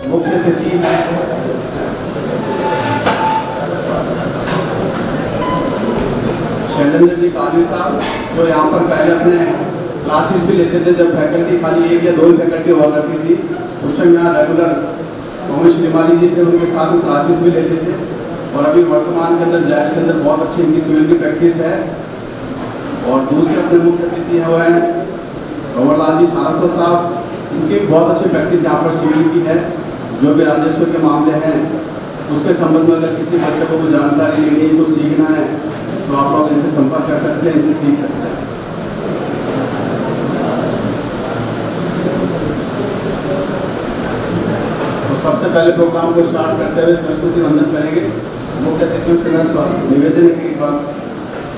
मुख्य अतिथि हैं शैलेंद्र जी काली साहब, जो यहाँ पर पहले अपने क्लासेस भी लेते थे। जब फैकल्टी खाली 1 या 2 फैकल्टी हुआ करती थी, उस टाइम यहाँ रेगुलर मोहम्मद श्रीमाली जी थे, उनके साथ में क्लासेस भी लेते थे। और अभी वर्तमान के अंदर जैज के अंदर बहुत अच्छी इनकी सिविल की प्रैक्टिस है। और दूसरे अपने मुख्य अतिथि हैं वो हैं कंवरलाल जी सारस्वत साहब, इनकी बहुत अच्छी प्रैक्टिस यहाँ पर सिविल की है। जो भी राजस्व के मामले हैं उसके संबंध में अगर किसी बच्चे को कोई जानकारी लेनी है, कुछ सीखना है, तो आप लोग इनसे संपर्क कर सकते हैं, इनसे सीख सकते हैं। तो सबसे पहले प्रोग्राम को स्टार्ट करते हुए सरस्वती वंदन करेंगे। मुख्य अतिथियों से निवेदन की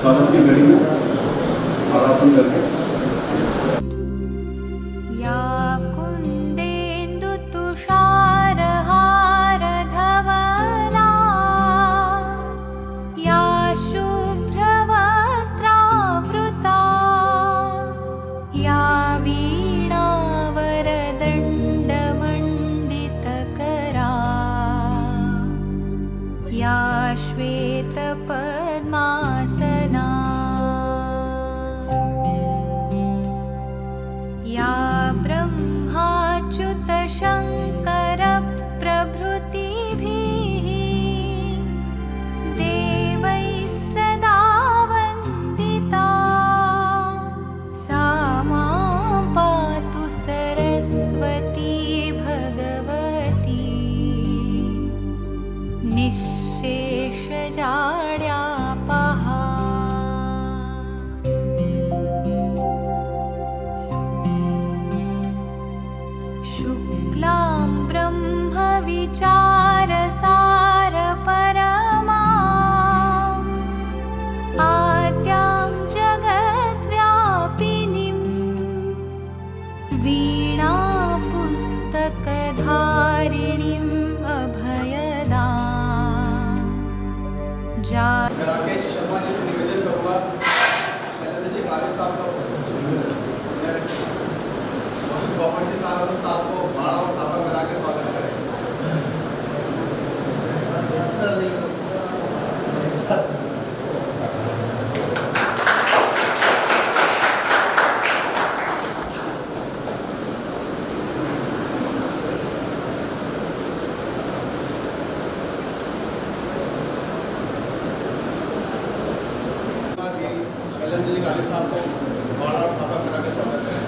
स्वागत की घड़ी में और अर्पण करके पद्मासना या ब्रह्माच्युत शंकर प्रभृतिभिः देवैः सदा वन्दिता सा मां पातु सरस्वती भगवती निःशेषजाड्यापहा। शुक्लां ब्रह्मविचारसार परमाम् आद्यां जगद्व्यापिनीं वीणापुस्तकधारिणीम् अभयदाम् राकेश शर्मा जी से निवेदन करूंगा, शैलेंद्र जी काली साहब को, कॉमर्स जी साहब को माला और साफा करा के स्वागत करें। शैलेंद्र जी काली साहब को माला और साफा करा के स्वागत करें।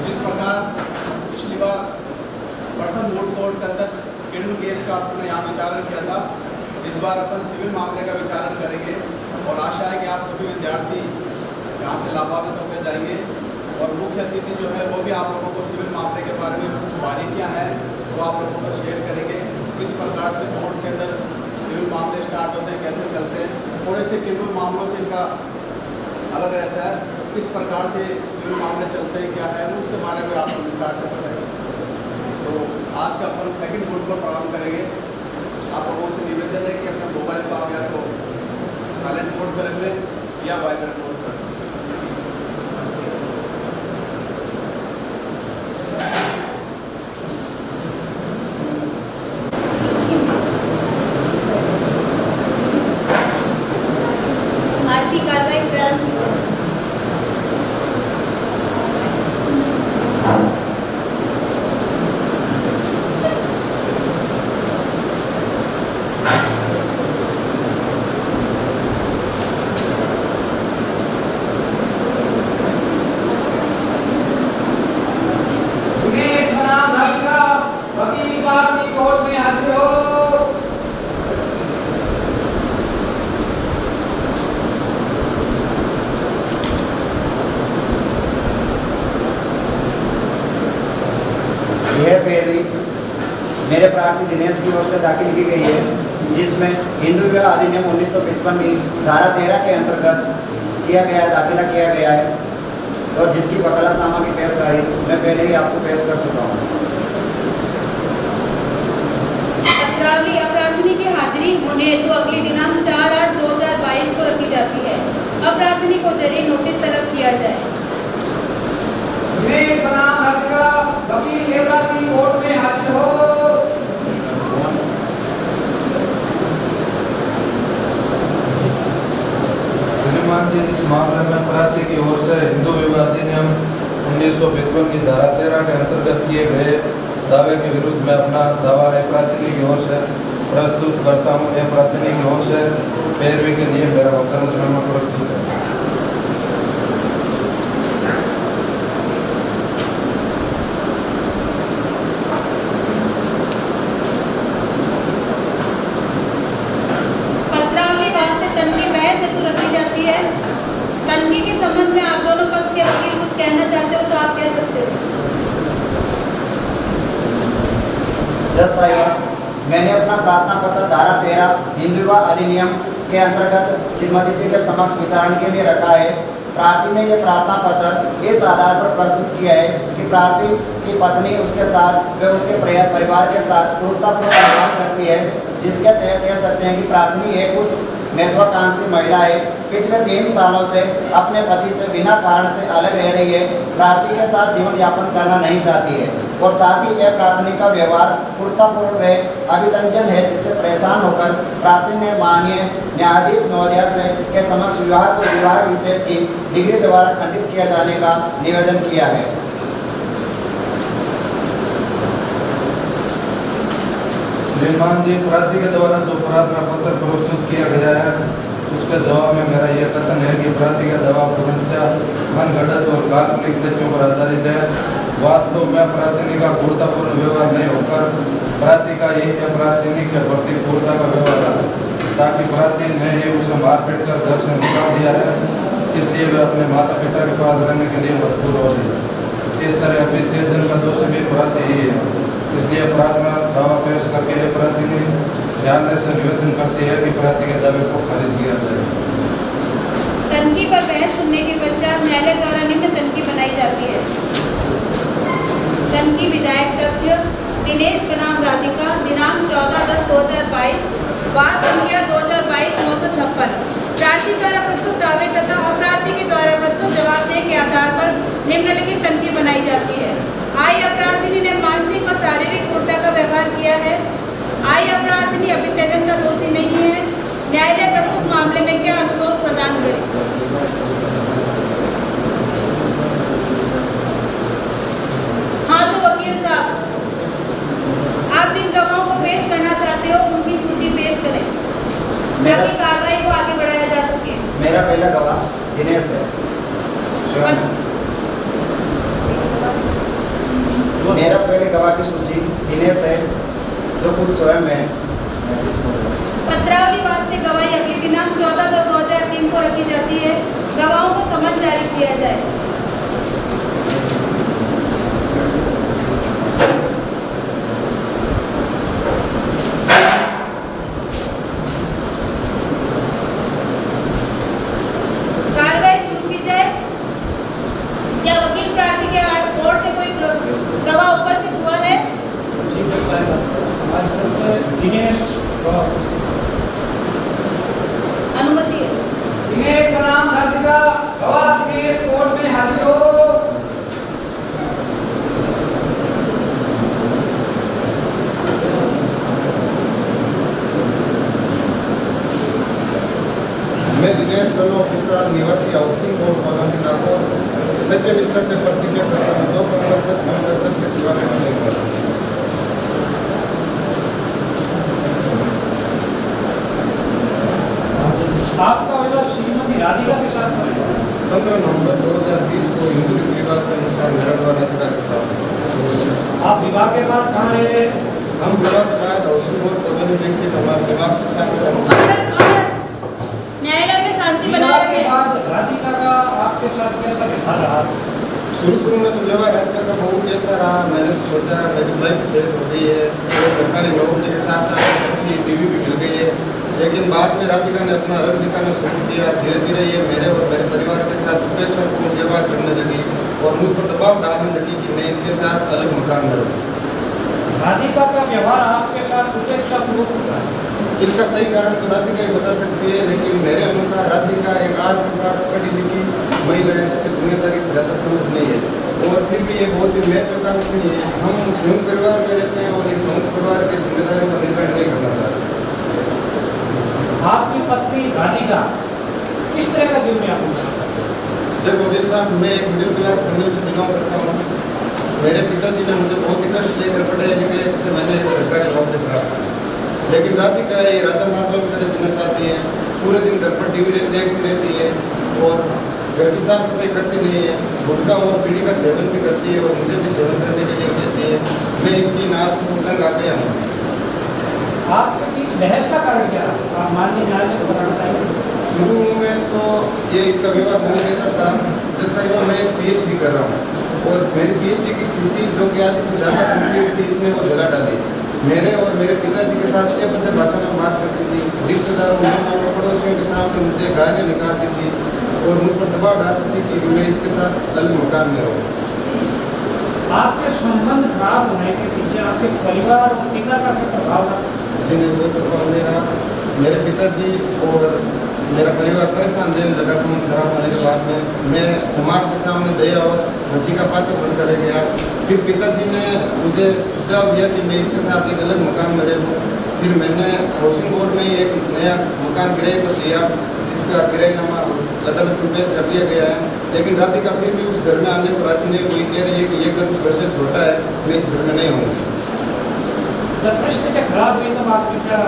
जिस प्रकार पिछली बार प्रथम मूड कोर्ट के अंदर क्रिमिनल केस का आपने यहाँ विचारण किया था, इस बार अपन सिविल मामले का विचारण करेंगे। और आशा है कि आप सभी विद्यार्थी यहाँ से लाभान्वित होकर जाएंगे। और मुख्य अतिथि जो है वो भी आप लोगों को सिविल मामले के बारे में कुछ बारीकियाँ हैं वो आप लोगों को शेयर करेंगे। किस प्रकार से कोर्ट के अंदर सिविल मामले स्टार्ट होते हैं, कैसे चलते हैं, थोड़े से क्रिमिनल मामलों से इनका अलग रहता है, किस प्रकार से सिविल मामले चलते हैं, क्या है, उसके बारे में आपको विस्तार से बताएंगे। तो आज का अपन सेकंड बोर्ड पर प्रारंभ करेंगे। आप लोगों से निवेदन है कि अपना मोबाइल को आप या तो साइलेंट मोड पर रख लें या वाइब्रेट मोड पर। आज की कार्रवाई प्रारंभ की जाए। यह पैरवी मेरे प्रार्थी दिनेश की ओर से दाखिल की गई है, जिसमें हिंदू विवाह अधिनियम 1955 की धारा 13 के अंतर्गत दाखिला किया गया है और जिसकी वकालतनामा की पेशकारी मैं पहले ही आपको पेश कर चुका हूँ। पत्रावली अपराधिनी की हाजिरी होने होने हेतु अगली दिनांक 4/8/2022 को रखी जाती है। अपराधिनी को जरिए नोटिस तलब किया जाए। दिनेश बनाम राधिका वकील एवराती कोर्ट में हाजिर हो। श्रीमान जी, इस मामले में अपराधी की ओर से हिंदू विवाह अधिनियम 1955 की धारा 13 के अंतर्गत किए गए दावे के विरुद्ध मैं अपना दावा अपराधी की ओर से प्रस्तुत करता हूँ। अपराधी की ओर से पैरवी के लिए मेरा वकालतनामा प्रस्तुत है। पत्रावली वास्ते तनकी बहस हेतु रखी जाती है। तनकी के संबंध में आप दोनों पक्ष के वकील कुछ कहना चाहते हो तो आप कह सकते हो। जज साहिब, मैंने अपना प्रार्थना पत्र धारा 13 हिंदू विवाह अधिनियम के अंतर्गत श्रीमती जी के समक्ष विचारण के लिए रखा है। प्रार्थी ने यह प्रार्थना पत्र इस आधार पर प्रस्तुत किया है कि प्रार्थी की पत्नी उसके साथ व उसके परिवार के साथ क्रूरतापूर्ण व्यवहार करती है, जिसके तहत कह सकते हैं कि प्रार्थनी एक उच्च महत्वाकांक्षी महिला है। पिछले 3 सालों से अपने पति से बिना कारण से अलग रह रही है, प्रार्थी के साथ जीवन यापन करना नहीं चाहती है और साथ ही यह प्रार्थनी का व्यवहार क्रूरतापूर्ण व अभितंजन है, जिससे परेशान होकर प्रार्थी ने माननीय न्यायाधीश महोदया से के समक्ष विवाह विच्छेद की डिग्री द्वारा खंडित किया जाने का निवेदन किया है। श्रीमान जी, अपराधी के द्वारा जो प्रार्थना पत्र प्रस्तुत किया गया है उसके जवाब में मेरा यह कथन है कि अपराधी का दावा पूर्णतः मनगढ़ंत और काल्पनिक तथ्यों पर आधारित है। वास्तव में अपराधी का क्रूरतापूर्ण व्यवहार नहीं होकर अपराधी का ही अपराधी के प्रति क्रूरता का व्यवहार है, ताकि अपराधी ने ही उसे मारपीट कर घर से निकाल दिया है। इसलिए वे अपने माता पिता के पास रहने के लिए मजबूर हो गए। इस तरह विद्यजन का दोष भी अपराधी ही है। इसलिए अपराध में दावा पेश करके अपराधी ने न्यायालय से निवेदन करती है कि अपराधी के दावे को खारिज किया जाए। तनकी पर बहस सुनने के पश्चात न्यायालय द्वारा निम्न तनकी बनाई जाती है। तनकी विधायक तथ्य: दिनेश बनाम राधिका, दिनांक 14/10/2022, वार संख्या 2022-956। प्रार्थी द्वारा प्रस्तुत दावे तथा अपराधी के द्वारा प्रस्तुत जवाबदेही के आधार पर निम्नलिखित तनकी बनाई जाती है। आई अपराधिनी ने मानसिक व शारीरिक क्रूरता का व्यवहार किया है। आई अपराधिनी अभित्यजन का दोषी नहीं है। न्यायालय प्रस्तुत मामले में क्या अनुतोष प्रदान करे? हाँ तो वकील साहब, आप जिन गवाहों को पेश करना चाहते हो उनकी सूची पेश करें ताकि कार्रवाई को आगे बढ़ाया जा सके। मेरा पहला गवाह दिनेश है। मेरा पहले गवाह की सूची दिनेश है, जो खुद स्वयं है। पत्रावली वास्ते गवाही अगली दिनांक 14/2/2003 को रखी जाती है। गवाहों को समन जारी किया जाए। कार्रवाई शुरू की जाए। क्या वकील प्रार्थी के ओर से कोई गवाह उपस्थित हुआ है? अनुमति है। दिनेश बनाम राधिका गवाह दिनेश कोर्ट में हाजिर हो। मैं दिनेश सन ऑफिसर निवासी हाउसिंग बोर्ड कॉलोनी नागौर सत्य निष्ठा से प्रतिज्ञा करता हूँ जो कहूँगा सच कहूँगा, सच के सिवा कुछ नहीं करूँगा। आपका विवाह श्रीमती राधिका के साथ हुआ? 15 नवंबर 2020 को हिंदू रीति रिवाज के अनुसार मेरा विवाह राधिका के साथ। आप विवाह के बाद कहाँ रह रहे? हम विवाह के बाद हाउसिंग बोर्ड कॉलोनी में स्थित हमारा निवास स्थापित है। न्यायालय में शांति बनाए विवाह के रखें। बाद राधिका का आपके साथ कैसा व्यवहार रहा? शुरू में तो व्यवहार राधिका का बहुत ही अच्छा रहा। मैंने तो सोचा मेरी लाइफ सेट हो गई है, ये सरकारी नौकरी के साथ साथ एक अच्छी बीवी भी मिल गई है। लेकिन बाद में राधिका ने अपना रंग दिखाना शुरू किया। धीरे धीरे ये मेरे और मेरे परिवार के साथ उपेक्षापूर्ण व्यवहार करने लगी और मुझ पर दबाव डालने लगी कि मैं इसके साथ अलग मकान में रहूँ। राधिका का व्यवहार आपके साथ उपेक्षापूर्वक हुआ? इसका सही कारण तो राधिका ही बता सकती है, लेकिन मेरे अनुसार राधिका एक 8 क्लास पढ़ी लिखी महिला है जिसे दुनियादारी की ज़्यादा समझ नहीं है, और फिर भी ये बहुत ही महत्वाकांक्षी है। हम संयुक्त परिवार में रहते हैं और इस संयुक्त परिवार की जिम्मेदारियों का निर्वहन नहीं करना चाहते। आपकी पत्नी राधिका किस तरह का जीवन यापन करती है? देखो दिल साहब, मैं एक मिडिल क्लास फैमिली से बिलोंग करता हूँ। मेरे पिताजी ने मुझे बहुत ही कष्ट देकर पढ़ाई लिखाई जिससे मैंने एक सरकारी नौकरी प्राप्त की, लेकिन राधिका ये राजा महाराजों की तरह जीना चाहती है। पूरे दिन घर पर टीवी देखती रहती है और घर की साफ सफाई करती नहीं है। गुटखा और बीड़ी का सेवन भी करती है और मुझे भी सेवन करने के लिए कहती है। मैं इसकी नाच से तंग आ गया हूँ। आपके बीच बहस का कारण क्या है? आप माननीय न्यायालय को बताना चाहिए। शुरू में तो ये इसका विवाद नहीं रहता था, जैसा कि मैं PhD कर रहा हूँ और मेरी PhD की थीसिस जो कि आधी से ज़्यादा कंप्लीट थी, इसने वो जला डाली। मेरे और मेरे पिताजी के साथ अभद्र भाषा में बात करती थी, रिश्तेदारों और पड़ोसियों के सामने मुझे गालियाँ निकालती थी और मुझ पर दबाव डालती थी कि मैं इसके साथ अलग मकान में रहूँ। आपके संबंध खराब होने के पीछे आपके परिवार और पिता का क्या प्रभाव है? जिन्हें कोई प्रभाव नहीं रहा। मेरे पिताजी और मेरा परिवार परेशान रहने लगा संबंध खराब होने के बाद में। मैं समाज के सामने दया और हंसी का पात्र बनकर रह गया। फिर पिताजी ने मुझे सुझाव दिया कि मैं इसके साथ एक अलग मकान में रहूँ। फिर मैंने हाउसिंग बोर्ड में एक नया मकान किराए पर दिया, जिसका किराएनामा अदालत में पेश कर दिया गया है, लेकिन राधिका फिर भी उस घर में आने को राजी नहीं हुई। कह रही है कि ये घर उस घर से छोटा है, मैं इस घर में नहीं हूँ। जब परिस्थिति खराब हुई तब आपने क्या?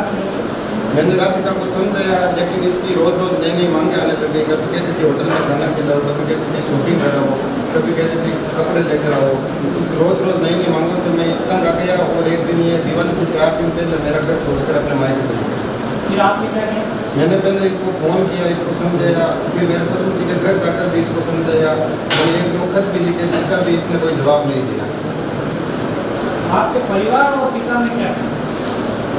मैंने राधिका को समझाया, लेकिन इसकी रोज़ रोज़ नई नई मांगे आने लगी। कभी कहती थी होटल में खाना खिलाओ, कभी कहती थी शॉपिंग कराओ, कभी कहती थी कपड़े लेकर आओ। उस रोज़ रोज़ नई नई मांगों से मैं तंग आ गया और एक दिन ये दिवाली से 4 दिन पहले मेरा घर छोड़कर अपने मायके चले गया। फिर आपने क्या किया? मैंने पहले इसको फ़ोन किया, इसको समझाया, फिर मेरे ससुर जी के घर जाकर भी इसको समझाया। मैंने 1-2 खत भी लिखे, जिसका भी इसने कोई जवाब नहीं दिया। आपके परिवार और पिता ने क्या किया?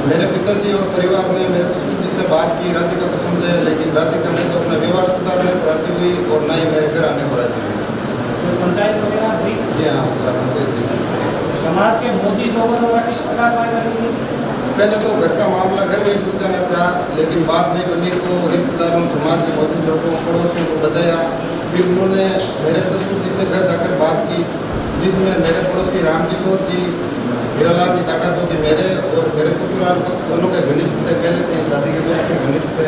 मेरे पिताजी और परिवार ने मेरे ससुर जी से बात की, राधिका को समझाया, लेकिन राधिका ने तो अपना व्यवहार सुधारने को राजी हुई और ना ही मेरे घर आने को राजी हुई। तो पंचायत वगैरह हुई? जी हाँ, पंचायत। समाज के मोदी लोगों द्वारा किस प्रकार फायदा लिए? पहले तो घर का मामला घर में ही सुलझाना चाहा, लेकिन बात नहीं बनी तो रिश्तेदारों, समाज के मौजूद लोगों, पड़ोसियों को बताया। फिर उन्होंने मेरे ससुर जी से घर जाकर बात की, जिसमें मेरे पड़ोसी रामकिशोर जी, हीरालाल जी टाटा, जो कि मेरे और मेरे ससुराल पक्ष दोनों के घनिष्ठ थे, पहले से ही शादी के पहले से घनिष्ठ थे।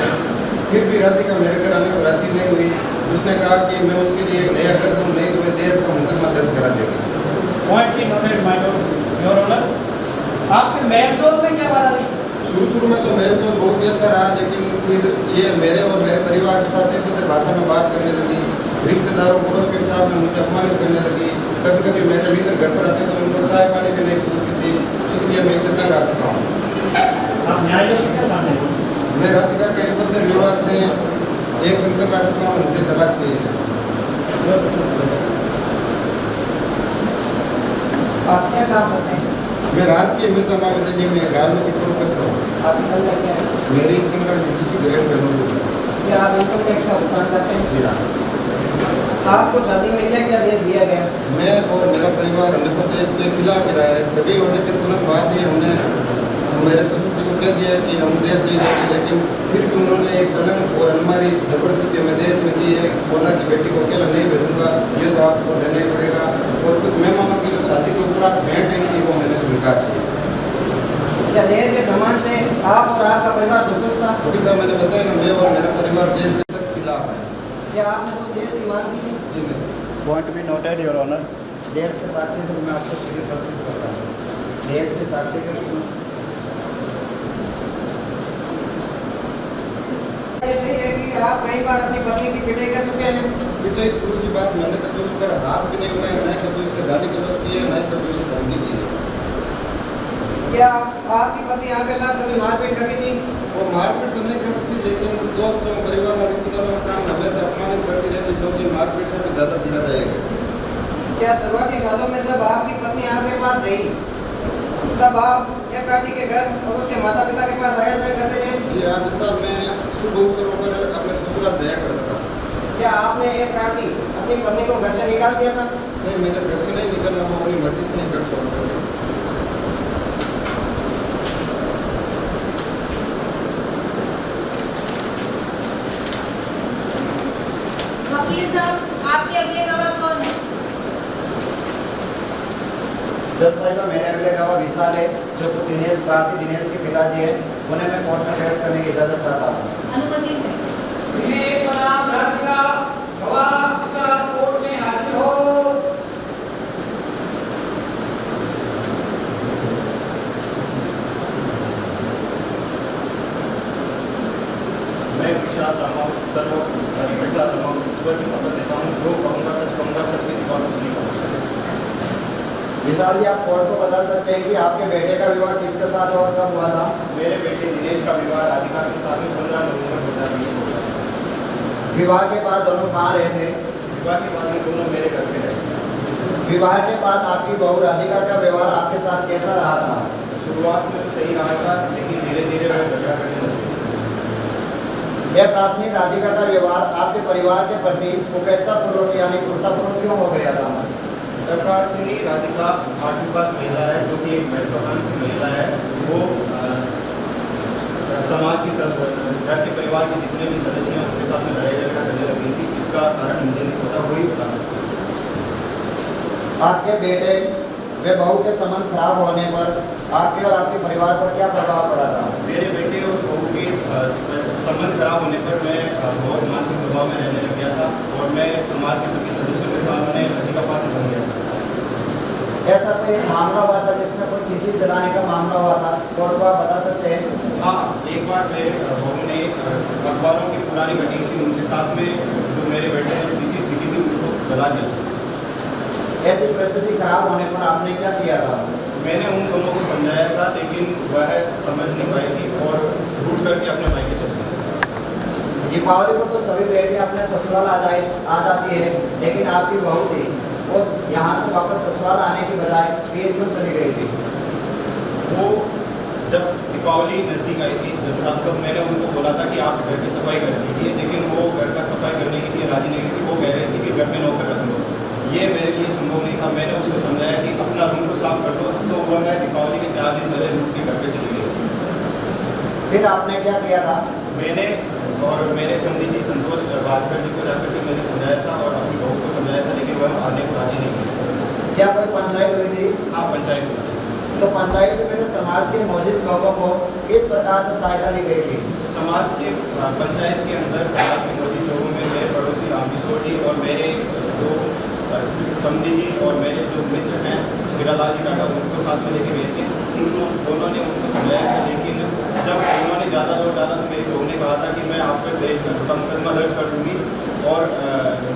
फिर भी राधिका मेरे घर आने को राजी नहीं हुई। उसने कहा कि मैं उसके लिए एक नया घर दूँ, नहीं तो मैं दहेज का मुकदमा दर्ज करा देगी। Point noted my lord, your honour. आपके मेलजोल में क्या बात आई? शुरू में तो मेलजोल बहुत ही अच्छा रहा, लेकिन फिर ये मेरे और मेरे परिवार के साथ एक भाषा में बात करने लगी। रिश्तेदारों, पड़ोसियों के सामने मुझे अपमानित करने लगी। कभी कभी मेरे भीतर घर पर आते तो उनको चाय पानी भी नहीं पूछती थी, इसलिए मैं इसे तंग आ चुका हूँ। आप न्यायालय से क्या मांगते हैं? मैं राधिका के अभद्र व्यवहार से 1 दिन तक आ चुका हूँ, मुझे तलाक चाहिए। आप क्या काम करते हैं? मैं राजकीय मृदा महाविद्यालय में राजनीतिक प्रोफेसर हूँ। आपकी तनख्वाह क्या है? मेरी इनकम का UGC ग्रेड में हूँ। क्या आप इनकम टैक्स का भुगतान करते हैं? जी हाँ। आपको शादी में क्या क्या दहेज दिया गया? मैं और मेरा परिवार हमेशा दहेज के खिलाफ ही रहा है। सभी होने के तुरंत बाद ही हमने मेरे ससुर जी को कह दिया कि हम दहेज नहीं देंगे, लेकिन फिर भी उन्होंने एक पलंग और अलमारी जबरदस्ती हमें दहेज में दी है। बोला कि बेटी को अकेला नहीं भेजूंगा, ये तो आपको लेना ही पड़ेगा। और कुछ मेहमानों की जो शादी के उपरांत भेंट आई थी वो मैंने स्वीकार की। क्या दहेज के सामान से आप और आपका परिवार संतुष्ट था? वकील साहब, मैंने बताया ना, मैं और मेरा परिवार दहेज के सख्त खिलाफ है। क्या आपने कोई दहेज की मांग की थी? जी नहीं। पॉइंट भी नोटेड योर ऑनर। दहेज के साक्ष्य को मैं आपको सीधे प्रस्तुत करता हूँ। दहेज के साक्ष्य के रूप में ऐसे ही है कि आप कई बार अपनी पत्नी की पिटाई कर चुके हैं। पिटाई दूर की बात, मैंने कभी उस पर हाथ भी नहीं उठाया, ना कभी उसे गाली गलौज की है, ना कभी उसे धमकी दी है। क्या आपकी पत्नी आपके साथ कभी मारपीट करती थी? वो मारपीट तो नहीं करती थी, लेकिन दोस्तों, परिवार और रिश्तेदारों के सामने हमेशा अपमानित करती रहती, जो कि मारपीट से भी ज़्यादा पीड़ादायक है। क्या शुरुआती सालों में जब आपकी पत्नी आपके पास रही तब आप एक पार्टी के घर और उसके माता पिता के पास आया जाया करते थे? जी हाँ, जैसा मैं शुभ अवसरों पर अपने ससुराल जाया करता था। क्या आपने एक पार्टी अपनी पत्नी को घर से निकाल दिया था? नहीं, मैंने घर से नहीं निकलना, वो अपनी मर्जी से नहीं कर छोड़ता था। साहब आपके अगले गवाह कौन है? जज साहिबा, मेरे अगले गवाह विशाल है, जो भारती दिनेश के पिताजी है। उन्हें मैं कोर्ट में पेश करने की इजाजत चाहता हूँ। अनुमति है। दिनेश बनाम राधिका गवाह विशाल कोर्ट में हाजिर हो। मैं विशाल रामावत ईश्वर की शपथ लेता हूँ, जो कहूँगा सच के सिवा कुछ नहीं कहूँगा। विशाल जी, आप कोर्ट को बता सकते हैं कि आपके बेटे का विवाह किसके साथ और कब हुआ था? मेरे बेटे दिनेश का विवाह राधिका के साथ में 15 नवंबर 2020 को हुआ था। विवाह के बाद दोनों कहाँ रहे थे? विवाह के बाद में दोनों मेरे घर पे रहे। विवाह के बाद आपकी बहू राधिका का व्यवहार आपके साथ कैसा रहा था? शुरुआत में तो सही रहा था, लेकिन धीरे धीरे वह झगड़ा करने लगी। यह प्राथमिक राधिका का व्यवहार आपके परिवार के प्रति उपेक्षापूर्वक यानी क्रूरतापूर्वक क्यों हो गया था? प्रार्थनी राधिका आदिवासी महिला है, जो कि एक महत्वाकांक्षी महिला है। वो समाज की घर के परिवार के जितने भी सदस्य हैं उनके साथ में लड़ाई झगड़ा करने लगी थी। इसका कारण मुझे नहीं पता, वही बता सकते हैं। आपके बेटे वे बहू के संबंध खराब होने पर आपके और आपके परिवार पर क्या प्रभाव पड़ा था? मेरे बेटे और बहू के संबंध खराब होने पर मैं बहुत मानसिक दबाव में रहने लग गया था, और मैं समाज के सभी सदस्यों के सामने हंसी का पात्र बन गया था। ऐसा कोई मामला हुआ था जिसमें कोई किसी जलाने का मामला हुआ था? कोर्ट को आप बता सकते हैं? हाँ, एक बार मेरे बहू ने अखबारों की पुरानी कटिंग थी, उनके साथ में जो मेरे बेटे ने तीसरी स्थिति थी उनको जला दिया था। ऐसी परिस्थिति खराब होने पर आपने क्या किया था? मैंने उन दोनों को समझाया था, लेकिन वह समझ नहीं पाई थी और रूठ करके अपने भाई के चले गई। दीपावली पर तो सभी बेटियां अपने ससुराल आ जाती है, लेकिन आपकी बहू थी वो यहाँ से वापस ससुराल आने की बजाय फिर क्यों चली गई थी? वो जब दीपावली नज़दीक आई थी जब साहब, तब मैंने उनको बोला था कि आप घर की सफाई कर लीजिए, लेकिन वो घर का सफाई करने के लिए राजी नहीं थी। वो कह रही थी कि घर में नौकर रख लो। ये मेरे लिए संभव नहीं था। मैंने उसको समझाया कि अपना रूम को साफ कर लो, तो वह मैं दीपावली के 4 दिन पहले रूट के घर पे चली गई। फिर आपने क्या किया था? मैंने और मेरे समधी जी संतोष भास्कर जी को जाकर के मैंने समझाया था और अपनी बहू को समझाया था, लेकिन वह आने को राजी नहीं थी। क्या कोई पंचायत हुई थी? हाँ, पंचायत हुई। तो पंचायत में समाज के मौजूद लोगों को किस प्रकार से सहायता दी गई थी? समाज के पंचायत के अंदर समाज के मौजूद लोगों में मेरे पड़ोसी रामकिशोर जी और मेरे जो समधी जी और मेरे जो मित्र हैं हीरालाल जी टाटा, उनको साथ में लेके गए थे। उन दोनों ने उनको समझाया था, लेकिन जब उन्होंने ज़्यादा जोर डाला तो मेरी बहू ने कहा था कि मैं आप पर दहेज का झूठा मुकदमा दर्ज कर दूँगी, और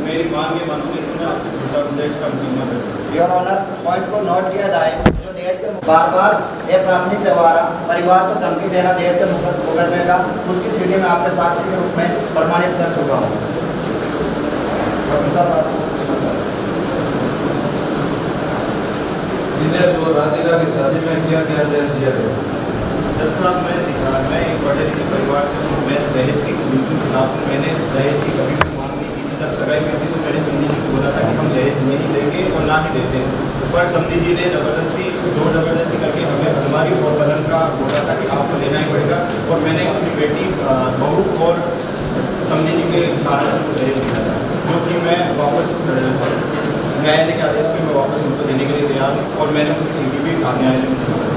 मेरी मांग ये मानूंगी तो मैं आपको झूठा दहेज का मुकदमा दर्ज करूँगी। योर ऑनर, पॉइंट को नोट किया जाए, जो दहेज के बार ये प्राथमिक द्वारा परिवार को धमकी देना दहेज के मुकदमे का, उसकी सीढ़ी में आपके साक्षी के रूप में प्रमाणित कर चुका हूँ। दिनेश और राधिका की शादी में क्या क्या दहेज दिया गया? जज साहब, मैं एक बड़े लिखे परिवार से हूँ। मैं दहेज की बिल्कुल खिलाफ हूँ। मैंने दहेज की कभी भी मांग नहीं की थी। जब सगाई में थी तो मैंने समधी जी को बोला था कि हम दहेज नहीं देंगे और ना ही देते हैं, पर समधी जी ने जबरदस्ती करके हमें अलमारी और पलंग का बोला था कि आपको लेना ही पड़ेगा, और मैंने अपनी बेटी बहू और समधी जी के कारण से दहेज दिया था, जो कि मैं वापस न्यायालय के आदेश पर मैं वापस उनको देने के लिए तैयार हूँ, और मैंने उसकी सीढ़ी भी न्यायालय में चुका।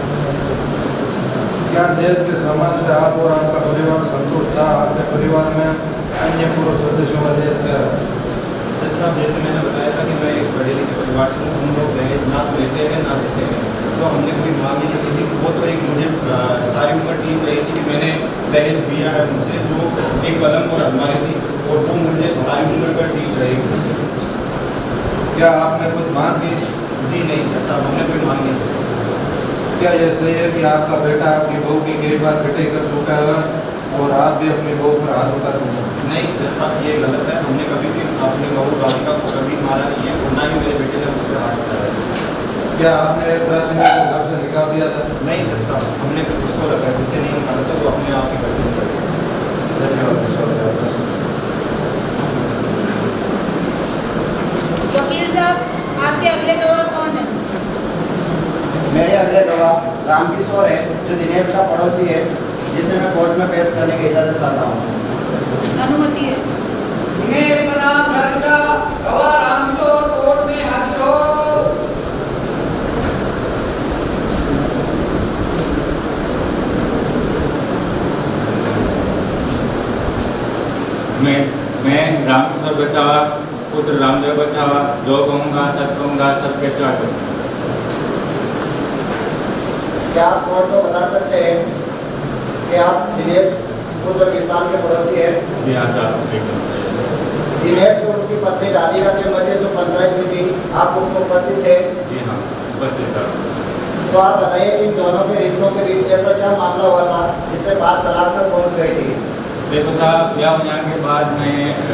क्या दहेज के सामान से आप और आपका परिवार संतुष्ट था? आपके परिवार में अन्य पुरुष सदस्यों का दहेज क्या है? जज साहब, जैसे मैंने बताया था कि मैं एक बड़े लिखे परिवार से हूँ। हम लोग दहेज ना तो लेते हैं ना देते हैं, तो हमने कोई मांग नहीं की थी। वो तो एक मुझे सारी उम्र टीस रही थी कि मैंने दहेज दिया है उनसे, जो एक पलंग और अलमारी थी, और वो मुझे सारी उम्र पर टीस रही। क्या आपने कुछ मांग की? जी नहीं जज साहब, हमने कोई मांग नहीं की। क्या यह सही है कि आपका बेटा आपकी बहू की कई बार पिटाई कर चुका है और आप भी अपनी बहू पर हाथ उठा चुके हैं? नहीं जज साहब, ये गलत है। हमने कभी भी अपनी बहू राधिका को कभी मारा नहीं है, और ना ही मेरे बेटे ने उस पर हाथ उठाया। क्या आपने एक प्रार्थना को घर से निकाल दिया था? नहीं जज साहब, हमने उसको लगा घर से नहीं निकाला था, वो अपने आप ही घर से निकल गया। धन्यवाद। वकील साहब, आपके अगले गवाह कौन है? मेरे अगले गवाह रामकिशोर है, जो दिनेश का पड़ोसी है, जिसे मैं कोर्ट में पेश करने की इजाज़त चाहता हूँ। अनुमति है। दिनेश बनाम राधिका गवाह रामकिशोर कोर्ट में हाजिर हो। मैं रामकिशोर बचावा पुत्र रामदेव बचावा जो कहूँगा सच के सिवा कुछ नहीं। क्या आप कोर्ट को बता सकते हैं कि आप दिनेश पुत्र किसान के पड़ोसी हैं? जी हाँ साहब, एकदम सही। दिनेश और उसकी पत्नी राधिका के मध्य जो पंचायत हुई थी, आप उसमें उपस्थित थे? जी हाँ, उपस्थित था। तो आप बताइए कि इन दोनों के रिश्तों के बीच ऐसा क्या मामला हुआ था जिससे बात तलाक तक पहुँच गई थी? देखो साहब, ब्याह होने के बाद में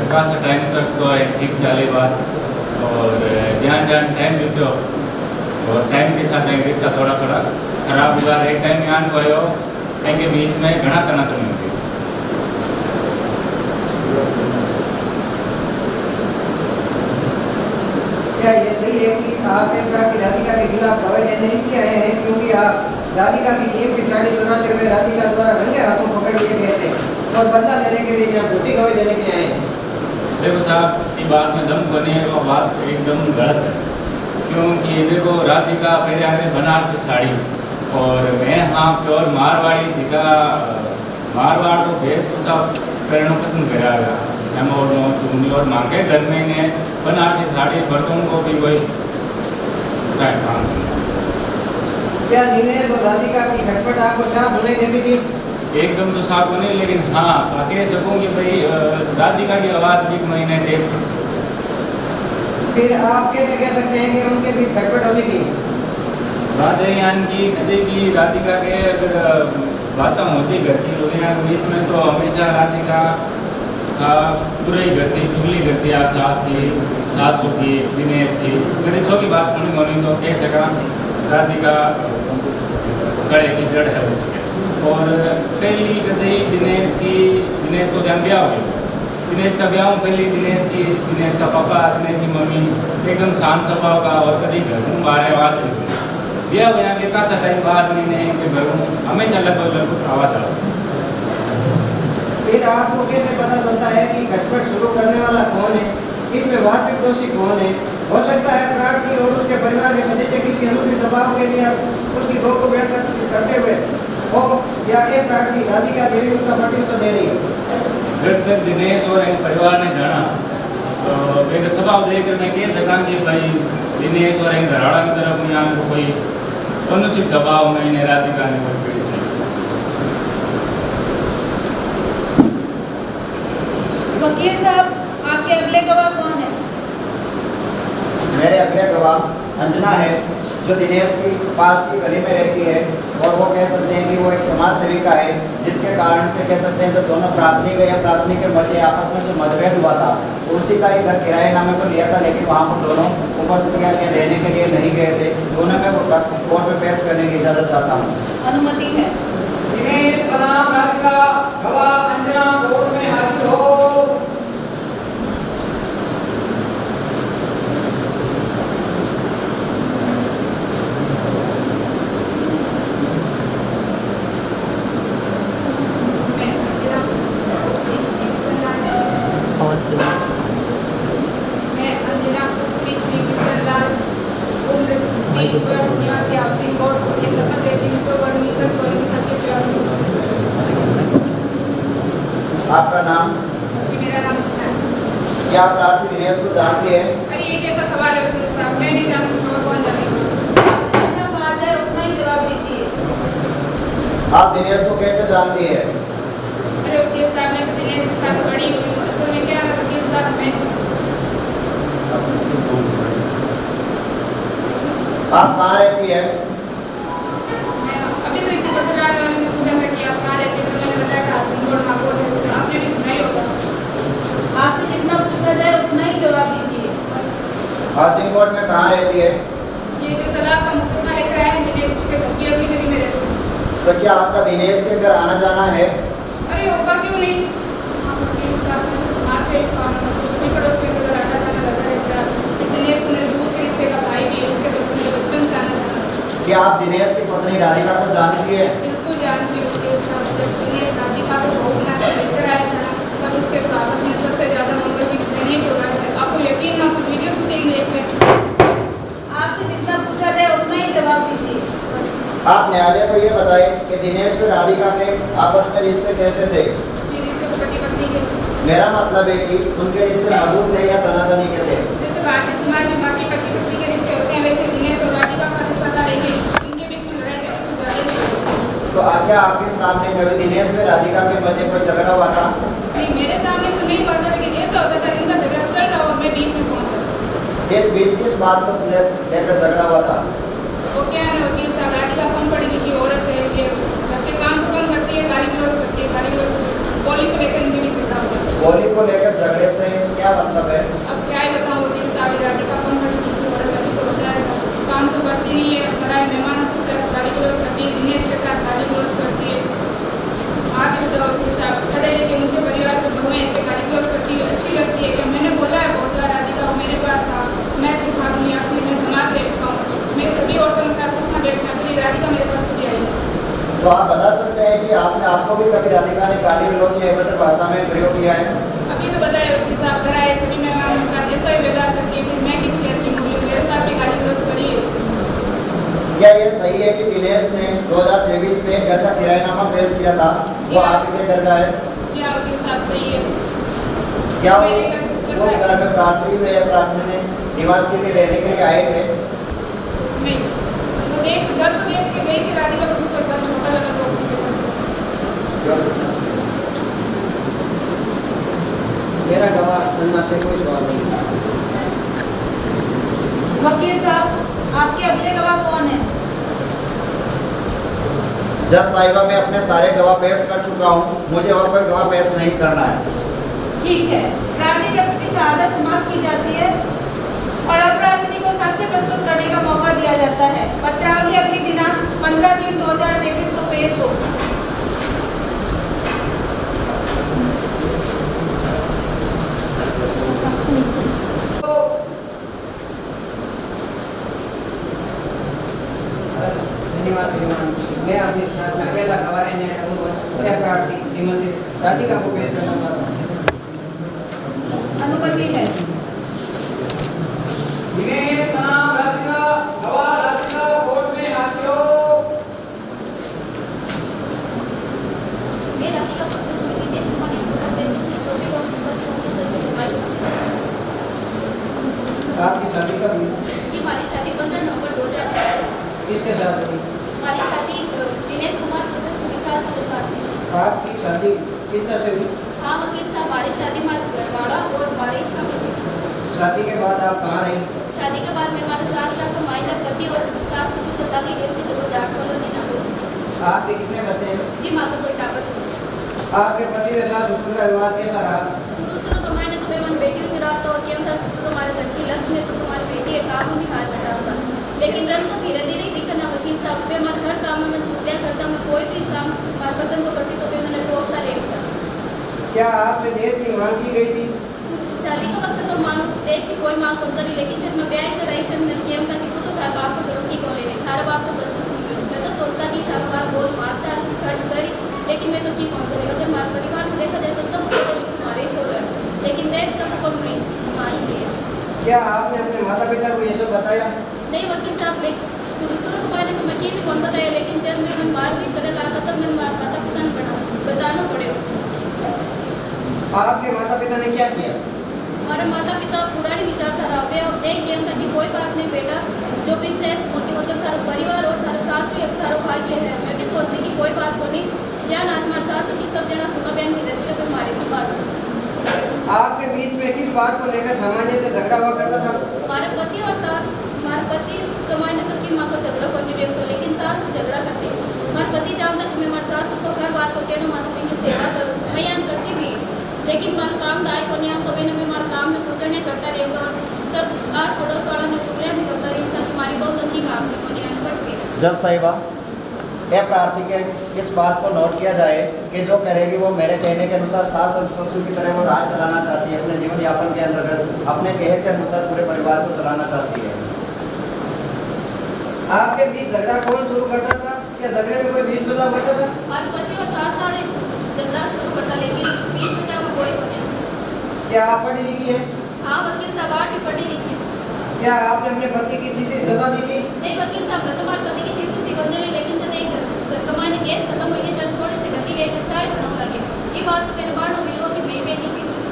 खासा टाइम तक तो है ठीक चले बात, और जहाँ टाइम देते हो और टाइम के साथ एक रिश्ता थोड़ा खराब हुआ। एक टाइम यहाँ भयो इनके बीच में घना तनातनी होगी। क्या ये सही है कि आप एक प्रार्थी राधिका के खिलाफ दवाई देने इसलिए आए हैं क्योंकि आप राधिका की नींव की साड़ी चुराते हुए राधिका द्वारा रंगे हाथों पकड़ लिए गए थे और बदला लेने के लिए यहाँ झूठी गवाही देने के लिए आए हैं? देखो साहब, ये बात में दम बने वो बात एकदम गलत है, क्योंकि देखो राधिका पहले आगे बनारसी साड़ी और मैं हाँ प्योर मारवाड़ी जिका मारवाड़ को वेशभूषा पहनना पसंद कराया हम और नो चुन्नी और माँ के घर में ने बनारसी साड़ी बर्तनों को भी वही काम। क्या दिनेश और राधिका की खटपट आपको साफ होने देनी थी? एकदम तो साफ होने, लेकिन हाँ कह सकूँ कि भाई राधिका की आवाज़ भी महीने तेज पड़ती। फिर आप कैसे कह सकते हैं कि उनके बीच खटपट होती थी? बात है यानी कि कभी भी राधिका के अगर बातें होती घर की लोगों के बीच में तो हमेशा राधिका का बुराई करती, चुगली करती आप सासू की दिनेश की। कभी छोटी बात सुनी होनी तो कह सका राधिका गले की जड़ है उसके। और पहली कभी दिनेश को जब ब्याह हुई, दिनेश का ब्याह पहले दिनेश का पापा, दिनेश की मम्मी एकदम शांत स्वभाव का और कभी घर में बाहर आवाज़ नहीं ब्याह हुआ के खासा टाइम बाद मैंने के घर में हमेशा लगभग आवाज़ आ। फिर आपको कैसे पता चलता है कि खटपट शुरू करने वाला कौन है, इसमें वास्तविक दोषी कौन है? हो सकता है प्रार्थी और उसके परिवार के सदस्य किसी अनुचित दबाव के लिए उसकी बहू को भेड़ करते हुए हो, या एक प्रार्थी राधिका देवी उसका प्रत्युत्तर दे रही है। जब तक दिनेश और एक परिवार ने जाना तो एक स्वभाव देखकर मैं कह सका कि भाई दिनेश और एक घराड़ा की तरफ यहाँ कोई अनुचित दबाव में राधिका ने वकील साहब, आपके अगले गवाह कौन है? मेरे अगले गवाह अंजना है, जो दिनेश की पास की गली में रहती है, और वो कह सकते हैं कि वो एक समाज सेविका है, जिसके कारण से कह सकते हैं जब दोनों प्राथमिक या प्राथमिक के मध्य आपस में जो मतभेद हुआ था तो उसी का एक घर किराए नामे पर लिया था, लेकिन वहाँ पर दोनों उपस्थितियाँ के रहने के लिए नहीं गए थे। दोनों मैं कोर्ट में पेश करने की इजाज़त चाहता हूँ। अनुमति है। दिनेश बनाम राधिका गवाह अंजना कोर्ट में हाजिर हो। आपका नाम? मेरा नाम है। क्या आप प्रार्थी दिनेश को जानती है? अरे ये कैसा सवाल है वकील साहब, मैं नहीं जानती और कौन जानेगा। जितना कहा जाए उतना ही जवाब दीजिए। आप दिनेश को कैसे जानती है? अरे वकील साहब, मैं तो दिनेश के साथ बड़ी हुई हूँ। असल में क्या है वकील साहब, मैं आप कहाँ रहती है? अभी तो इसी पत्रकार वाले ने पूछा था कि आप कहाँ रहते हैं, तो मैंने बताया कि आसिमगढ़ नागौर है। तो आपने भी सुना ही होगा। आपसे जितना पूछा जाए उतना ही जवाब दीजिए। आसिमगढ़ में कहाँ रहती है? ये जो तलाक का मुकदमा लेकर आए हैं दिनेश, उसके घर की अगली गली में रहते हैं। तो क्या आपका दिनेश के घर आना जाना है? अरे होगा क्यों नहीं। हाँ वकील साहब, मैं तो समाज से सभी पड़ोसियों के घर आना जाना लगा रहता है। दिनेश तो मेरे दूर के रिश्ते का भाई भी है, इसके घर में बचपन से आना जाना। क्या आप दिनेश की पत्नी राधिका को जानती है? बिल्कुल जानती हूँ वकील साहब। जब दिनेश राधिका को बहू बना के लेकर आया था तब उसके स्वागत में सबसे ज़्यादा मंगल की दिनेश और राधिका के आपस में रिश्ते कैसे थे? जी रिश्ते तो पति पत्नी के मेरा मतलब है कि उनके रिश्ते मधुर थे या तनातनी के थे? जैसे भारतीय समाज में बाकी पति पत्नी के रिश्ते होते हैं वैसे दिनेश और राधिका का रिश्ता था, लेकिन उनके बीच में लड़ाई झगड़े कुछ ज़्यादा ही थे। तो क्या आपके सामने कभी दिनेश और राधिका के मध्य कोई झगड़ा हुआ था? नहीं मेरे सामने तो नहीं हुआ था, लेकिन ऐसा होता था इनका झगड़ा चल रहा और मैं बीच में पहुंचा। इस बीच किस बात को लेकर झगड़ा हुआ था? वो क्या है ना वकील साहब, राधिका कम पढ़ी लिखी औरत है, ये घर के काम तो कम करती है, गाली गलौज करती है, गाली गलौज बोली को लेकर इनके बीच झगड़ा हुआ। बोली को लेकर झगड़े से क्या मतलब है? अब क्या ही बताऊँ वकील साहब, राधिका कम पढ़ी लिखी औरत अभी तो होता है, काम तो करती नहीं है, बड़ा मेहमान से गाली गलौज करती है, दिनेश के साथ गाली गलौज करती है। आप भी बताओ वकील साहब, खड़े लेके उनसे परिवार को घूमे ऐसे गाली गलौज करती है, अच्छी लगती है कि मैंने बोला है बहुत बार राधिका को मेरे पास आ, मैं सिखा दूँगी, अपनी मैं समाज सेविका हूँ, मैं सभी औरतों के साथ उठना बैठना, अपनी राधिका मेरे पास भी आई है। तो आप बता सकते हैं कि आपको भी कभी राधिका ने गाली गलौज या अभद्र भाषा में प्रयोग किया है? अभी तो बताया वकील साहब, कराए सभी मेहमानों के साथ ऐसा ही व्यवहार करती है, फिर मैं किस लिए अच्छी मूली, मेरे साथ भी गाली गलौज करी है इसने। क्या ये सही है कि दिनेश ने 2023 में घर का किरायानामा पेश किया था, वो आपके घर का है? क्या वकील साहब सही है? क्या उस घर में प्रार्थी व प्रार्थी ने निवास के लिए रहने के लिए आए थे? मैं वो घर तो देख के गई थी राधिका, पर उसका घर छोटा लगा तो मेरा गवाह बनना से कोई सवाल नहीं। वकील साहब, आपके अगले गवाह कौन है? जज साहिबा, मैं अपने सारे गवाह पेश कर चुका हूँ, मुझे और कोई गवाह पेश नहीं करना है। ठीक है, प्रार्थी पक्ष की शहादत समाप्त की जाती है और अपराधी को साक्ष्य प्रस्तुत करने का मौका दिया जाता है। पत्रावली अगली दिनांक 15/3/2023 को पेश हो। धन्यवाद श्रीमान। मैं अपने साथ अकेला गवाह प्रार्थी श्रीमती राधिका को पेश करना चाहता हूँ। अनुमति है। दिनेश बनाम राधिका, गवाह राधिका कोर्ट में हाजिर हो। मैं राधिका पत्नी श्री दिनेश कुमारी सुपर देती छोटी ऑफिसर छोटी सचिव समाज। आपकी शादी कब हुई? जी हमारी शादी 15 नवंबर 2010 किसके साथ हुई? हमारी शादी दिनेश कुमार पुत्र सुविशाल जी के साथ हुई। आपकी शादी कितना से हुई? हाँ वकील साहब, हमारी शादी हमारे घरवाड़ा और हमारी इच्छा में हुई। शादी के बाद आप कहाँ रही? शादी के बाद में हमारे सास का मायना पति और सास ससुर के साथ ही रहती जो वो जाट कॉलोनी ना हो। आपके कितने बच्चे हैं? जी माँ का कोई टावर। आपके पति व सास ससुर का व्यवहार कैसा रहा? शुरू तो मैंने तुम्हें मन बेटी चुराव था और क्या था तो तुम्हारे घर की लक्ष्मी है तो तुम्हारी बेटी है काम में हाथ बटाऊंगा, लेकिन रंग तो धीरे धीरे ही दिखना वकील साहब पे मैं हर काम में मैं चुगलियाँ करता, मैं कोई भी काम हमारे पसंद को करती तो फिर मैंने टोकता रेपता। क्या आपसे दहेज की मांग की गई थी? शादी का वक्त तो मांग दहेज की कोई मांग होता नहीं, लेकिन जब मैं ब्याह कर आई जब मैंने किया था कि तू तो थार बाप को करो की कौन ले थारा बाप तो बंदूस नहीं पे मैं तो सोचता कि थारा बाप बोल मारता खर्च करी, लेकिन मैं तो की कौन करी। अगर हमारे परिवार में देखा जाए तो सब छोटे लिखे हमारे ही छोड़ है, लेकिन दहेज सब कम गई माँ ही लिए। क्या आपने अपने माता पिता को ये सब बताया? नहीं वकील साहब, शुरू तो मैंने तो मैं की भी कौन बताया, लेकिन जब मैं मारपीट करने लगा तब मैंने माता पिता ने बताना पड़े। आपके माता पिता ने क्या किया? हमारे माता पिता पुरानी विचारधारा पे अब नहीं किया था कि कोई बात नहीं बेटा, जो भी क्लेश होती मतलब थारा परिवार और थारा सास भी अब थारो भाग्य है। मैं भी सोचती कि कोई बात को नहीं जान आज हमारे सास की सब जना सुना बहन धीरे धीरे फिर हमारी भी बात सुन। आपके बीच में किस बात को लेकर सामान्य से झगड़ा हुआ करता था? हमारे पति और सास, हमारे पति कमाने तो की माँ को झगड़ा करने रहे तो, लेकिन सास झगड़ा करती। हमारे पति चाहता कि मैं हमारे सास को हर बात को कहना माता की सेवा करूँ, मैं यहाँ करती भी, लेकिन हमारा काम दाई को नहीं तो मैंने हमारे काम में कुछ नहीं करता रहेगा और सब आस पड़ोस वाला ने चुगलियाँ भी करता रहेगा कि हमारी बहुत अच्छी काम को नहीं अनपढ़ हुई। जज साहिबा, यह प्रार्थी के इस बात को नोट किया जाए कि जो करेगी वो मेरे कहने के अनुसार सास और ससुर की तरह वो राज चलाना चाहती है, अपने जीवन यापन के अंतर्गत अपने कहे के अनुसार पूरे परिवार को चलाना चाहती है। आपके बीच झगड़ा कौन शुरू करता था? क्या झगड़े में कोई बीच बदलाव करता था? हमारे पति और सास वाले झगड़ा शुरू करता, लेकिन बीच में चाहे कोई हो नहीं। क्या आप पढ़ी लिखी है? हाँ वकील साहब, 8वीं पढ़ी लिखी। क्या आपने अपने पति की थीसिस सजा दी थी? नहीं वकील साहब, मैं तुम्हारे पति की थीसिस ही लेकिन जब एक घर कमाने गैस खत्म हो गई चल थोड़ी सी गति गई तो चाय बनाने लगे ये बात तो मेरे बाड़ों मिलो कि मैं बेटी किसी से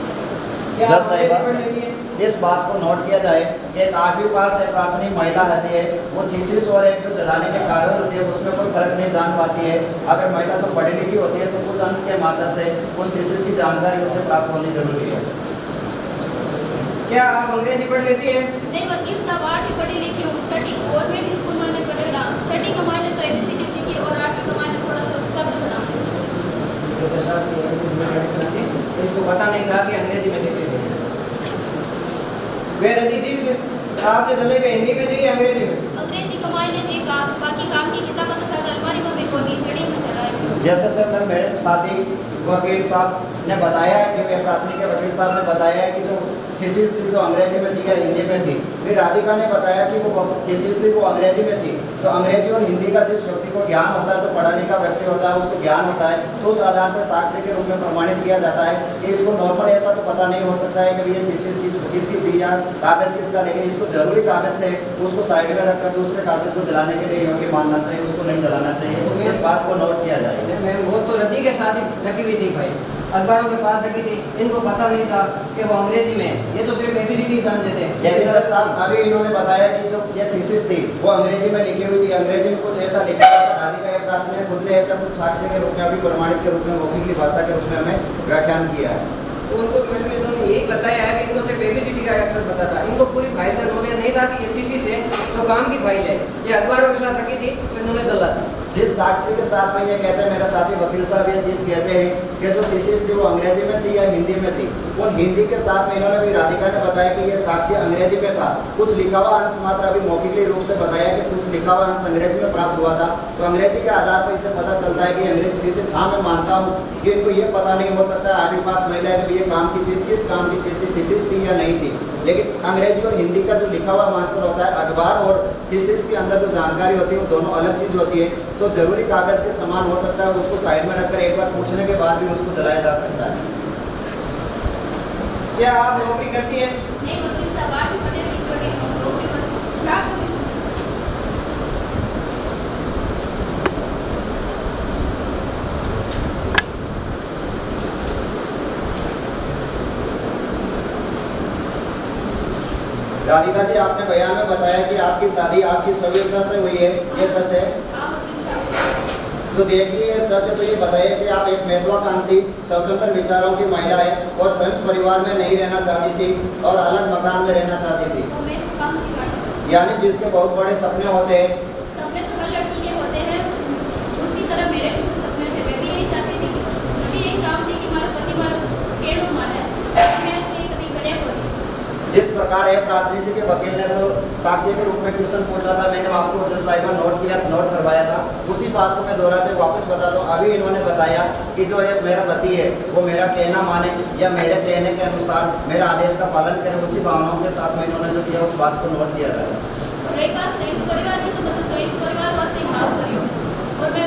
क्या जब आप सही अंग्रेजी बात- पढ़ लेती है? इस बात को नोट किया जाए कि एक 8वीं पास है प्राथमिक महिला होती है, वो थीसिस और एक जो जलाने के कागज होती है उसमें कोई फर्क नहीं जान पाती है। अगर महिला तो पढ़ी लिखी होती है तो कुछ अंश के मात्रा से उस थीसिस की जानकारी उसे प्राप्त होनी जरूरी है। क्या आप अंग्रेजी पढ़ लेती है? नहीं वकील साहब 8वीं पढ़ी लिखी हूँ, छठी गवर्नमेंट स्कूल मैंने पढ़ा, छठी का मायने तो ABCD सीखी और 8वीं का मायने थोड़ा सा शब्द बनाने सीखे। तो साहब ये जिम्मेदारी बनाती है, इसको पता नहीं था कि अंग्रेजी में लिखते थे। वेर दिस आपने चले गए हिंदी में दी या अंग्रेजी में? अंग्रेजी का मायने थे काम, बाकी काम की किताबों के साथ अलमारी में भी कोनी जड़ी में चढ़ाए। जैसे सर मेरे साथी वकील साहब ने बताया है कि प्राथमिक के वकील साहब ने बताया है कि जो थीसिस थी जो अंग्रेजी में थी या हिंदी में थी, फिर राधिका ने बताया कि वो थीसिस थी वो अंग्रेजी में थी। तो अंग्रेजी और हिंदी का जिस व्यक्ति को ज्ञान होता है, जो पढ़ा लिखा व्यक्ति होता है उसको ज्ञान होता है, तो उस आधार पर साक्ष्य के रूप में प्रमाणित किया जाता है कि इसको नॉर्मल ऐसा तो पता नहीं हो सकता है कि ये थीसिस किसकी थी या कागज किसका, लेकिन इसको जरूरी कागज थे उसको साइड में रखकर दूसरे कागज को जलाने के लिए योग्य मानना चाहिए, उसको नहीं जलाना चाहिए। इस बात को नोट किया जाए। मैम वो तो रद्दी के साथ ही रखी हुई थी भाई, अखबारों के पास रखी थी, इनको पता नहीं था कि वो अंग्रेजी में है, ये तो सिर्फ ABCD जानते थे। लेकिन जज साहब अभी इन्होंने बताया कि जो ये थीसिस थी वो अंग्रेजी में लिखी हुई थी, अंग्रेजी में कुछ ऐसा लिखा हुआ था, राधिका या प्रार्थना ने खुद ने ऐसा कुछ साक्ष्य के रूप में अभी प्रमाणित के रूप में मौखिक की भाषा के रूप में हमें व्याख्यान किया है। तो उनको मैडम इन्होंने यही बताया है कि इनको सिर्फ ABCD का अक्षर पता था, इनको पूरी फाइल का नॉलेज नहीं था कि ये थीसिस है तो काम की फाइल है, ये अखबारों के साथ रखी थी तो इन्होंने जला दी। जिस साक्ष्य के साथ में ये कहते हैं, मेरे साथी वकील साहब ये चीज़ कहते हैं कि जो थीसिस थी वो अंग्रेजी में थी या हिंदी में थी, वो हिंदी के साथ में इन्होंने भी राधिका ने बताया कि ये साक्ष्य अंग्रेजी में था, कुछ लिखा हुआ अंश मात्र अभी मौखिक रूप से बताया कि कुछ लिखा हुआ अंश अंग्रेजी में प्राप्त हुआ था। तो अंग्रेजी के आधार पर इसे पता चलता है कि अंग्रेजी थीसिस, हाँ मैं मानता हूँ कि इनको ये पता नहीं हो सकता है 8वीं पास महिला है कि ये काम की चीज़ किस काम की चीज़ थी, थीसिस थी या नहीं थी, लेकिन अंग्रेजी और हिंदी का जो लिखा हुआ मास्टर होता है, अखबार और थीसिस के अंदर जो जानकारी होती है वो दोनों अलग चीज़ होती है। तो जरूरी कागज के समान हो सकता है, उसको साइड में रखकर एक बार पूछने के बाद भी उसको जलाया जा सकता है। क्या आप नौकरी करती हैं? नहीं वकील साहब 8वीं पढ़े लिखे पढ़े हम नौकरी पर क्या करें? राधिका जी आपने बयान में बताया कि आपकी शादी आपकी स्वेच्छा से हुई है, ये सच है? हाँ वकील साहब। तो देखिए ये सच है तो ये बताइए कि आप एक महत्वाकांक्षी स्वतंत्र विचारों की महिला है और संयुक्त परिवार में नहीं रहना चाहती थी और अलग मकान में रहना चाहती थी, तो मैं तो काम सिखाई, यानी जिसके बहुत बड़े सपने होते हैं। सपने तो हर लड़की के होते हैं, उसी तरह मेरे भी कुछ सपने थे, मैं भी यही चाहती थी, मैं भी यही चाहती थी कि हमारा पति हमारा केड़ो माने, मैं कहीं कभी करे बोली। जिस प्रकार है प्रार्थना जी के वकील ने साक्ष्य के रूप में क्वेश्चन पूछा था, मैंने आपको जज साहिब नोट करवाया था, उसी बात को मैं दोहराते वापस बताता हूँ। अभी इन्होंने बताया कि जो ये मेरा पति है वो मेरा कहना माने या मेरे कहने के अनुसार मेरा आदेश का पालन करे, उसी भावनाओं के साथ में इन्होंने जो किया उस बात को नोट किया था। और एक बात संयुक्त परिवार की, तो मतलब संयुक्त परिवार वास्ते भाव करियो और मैं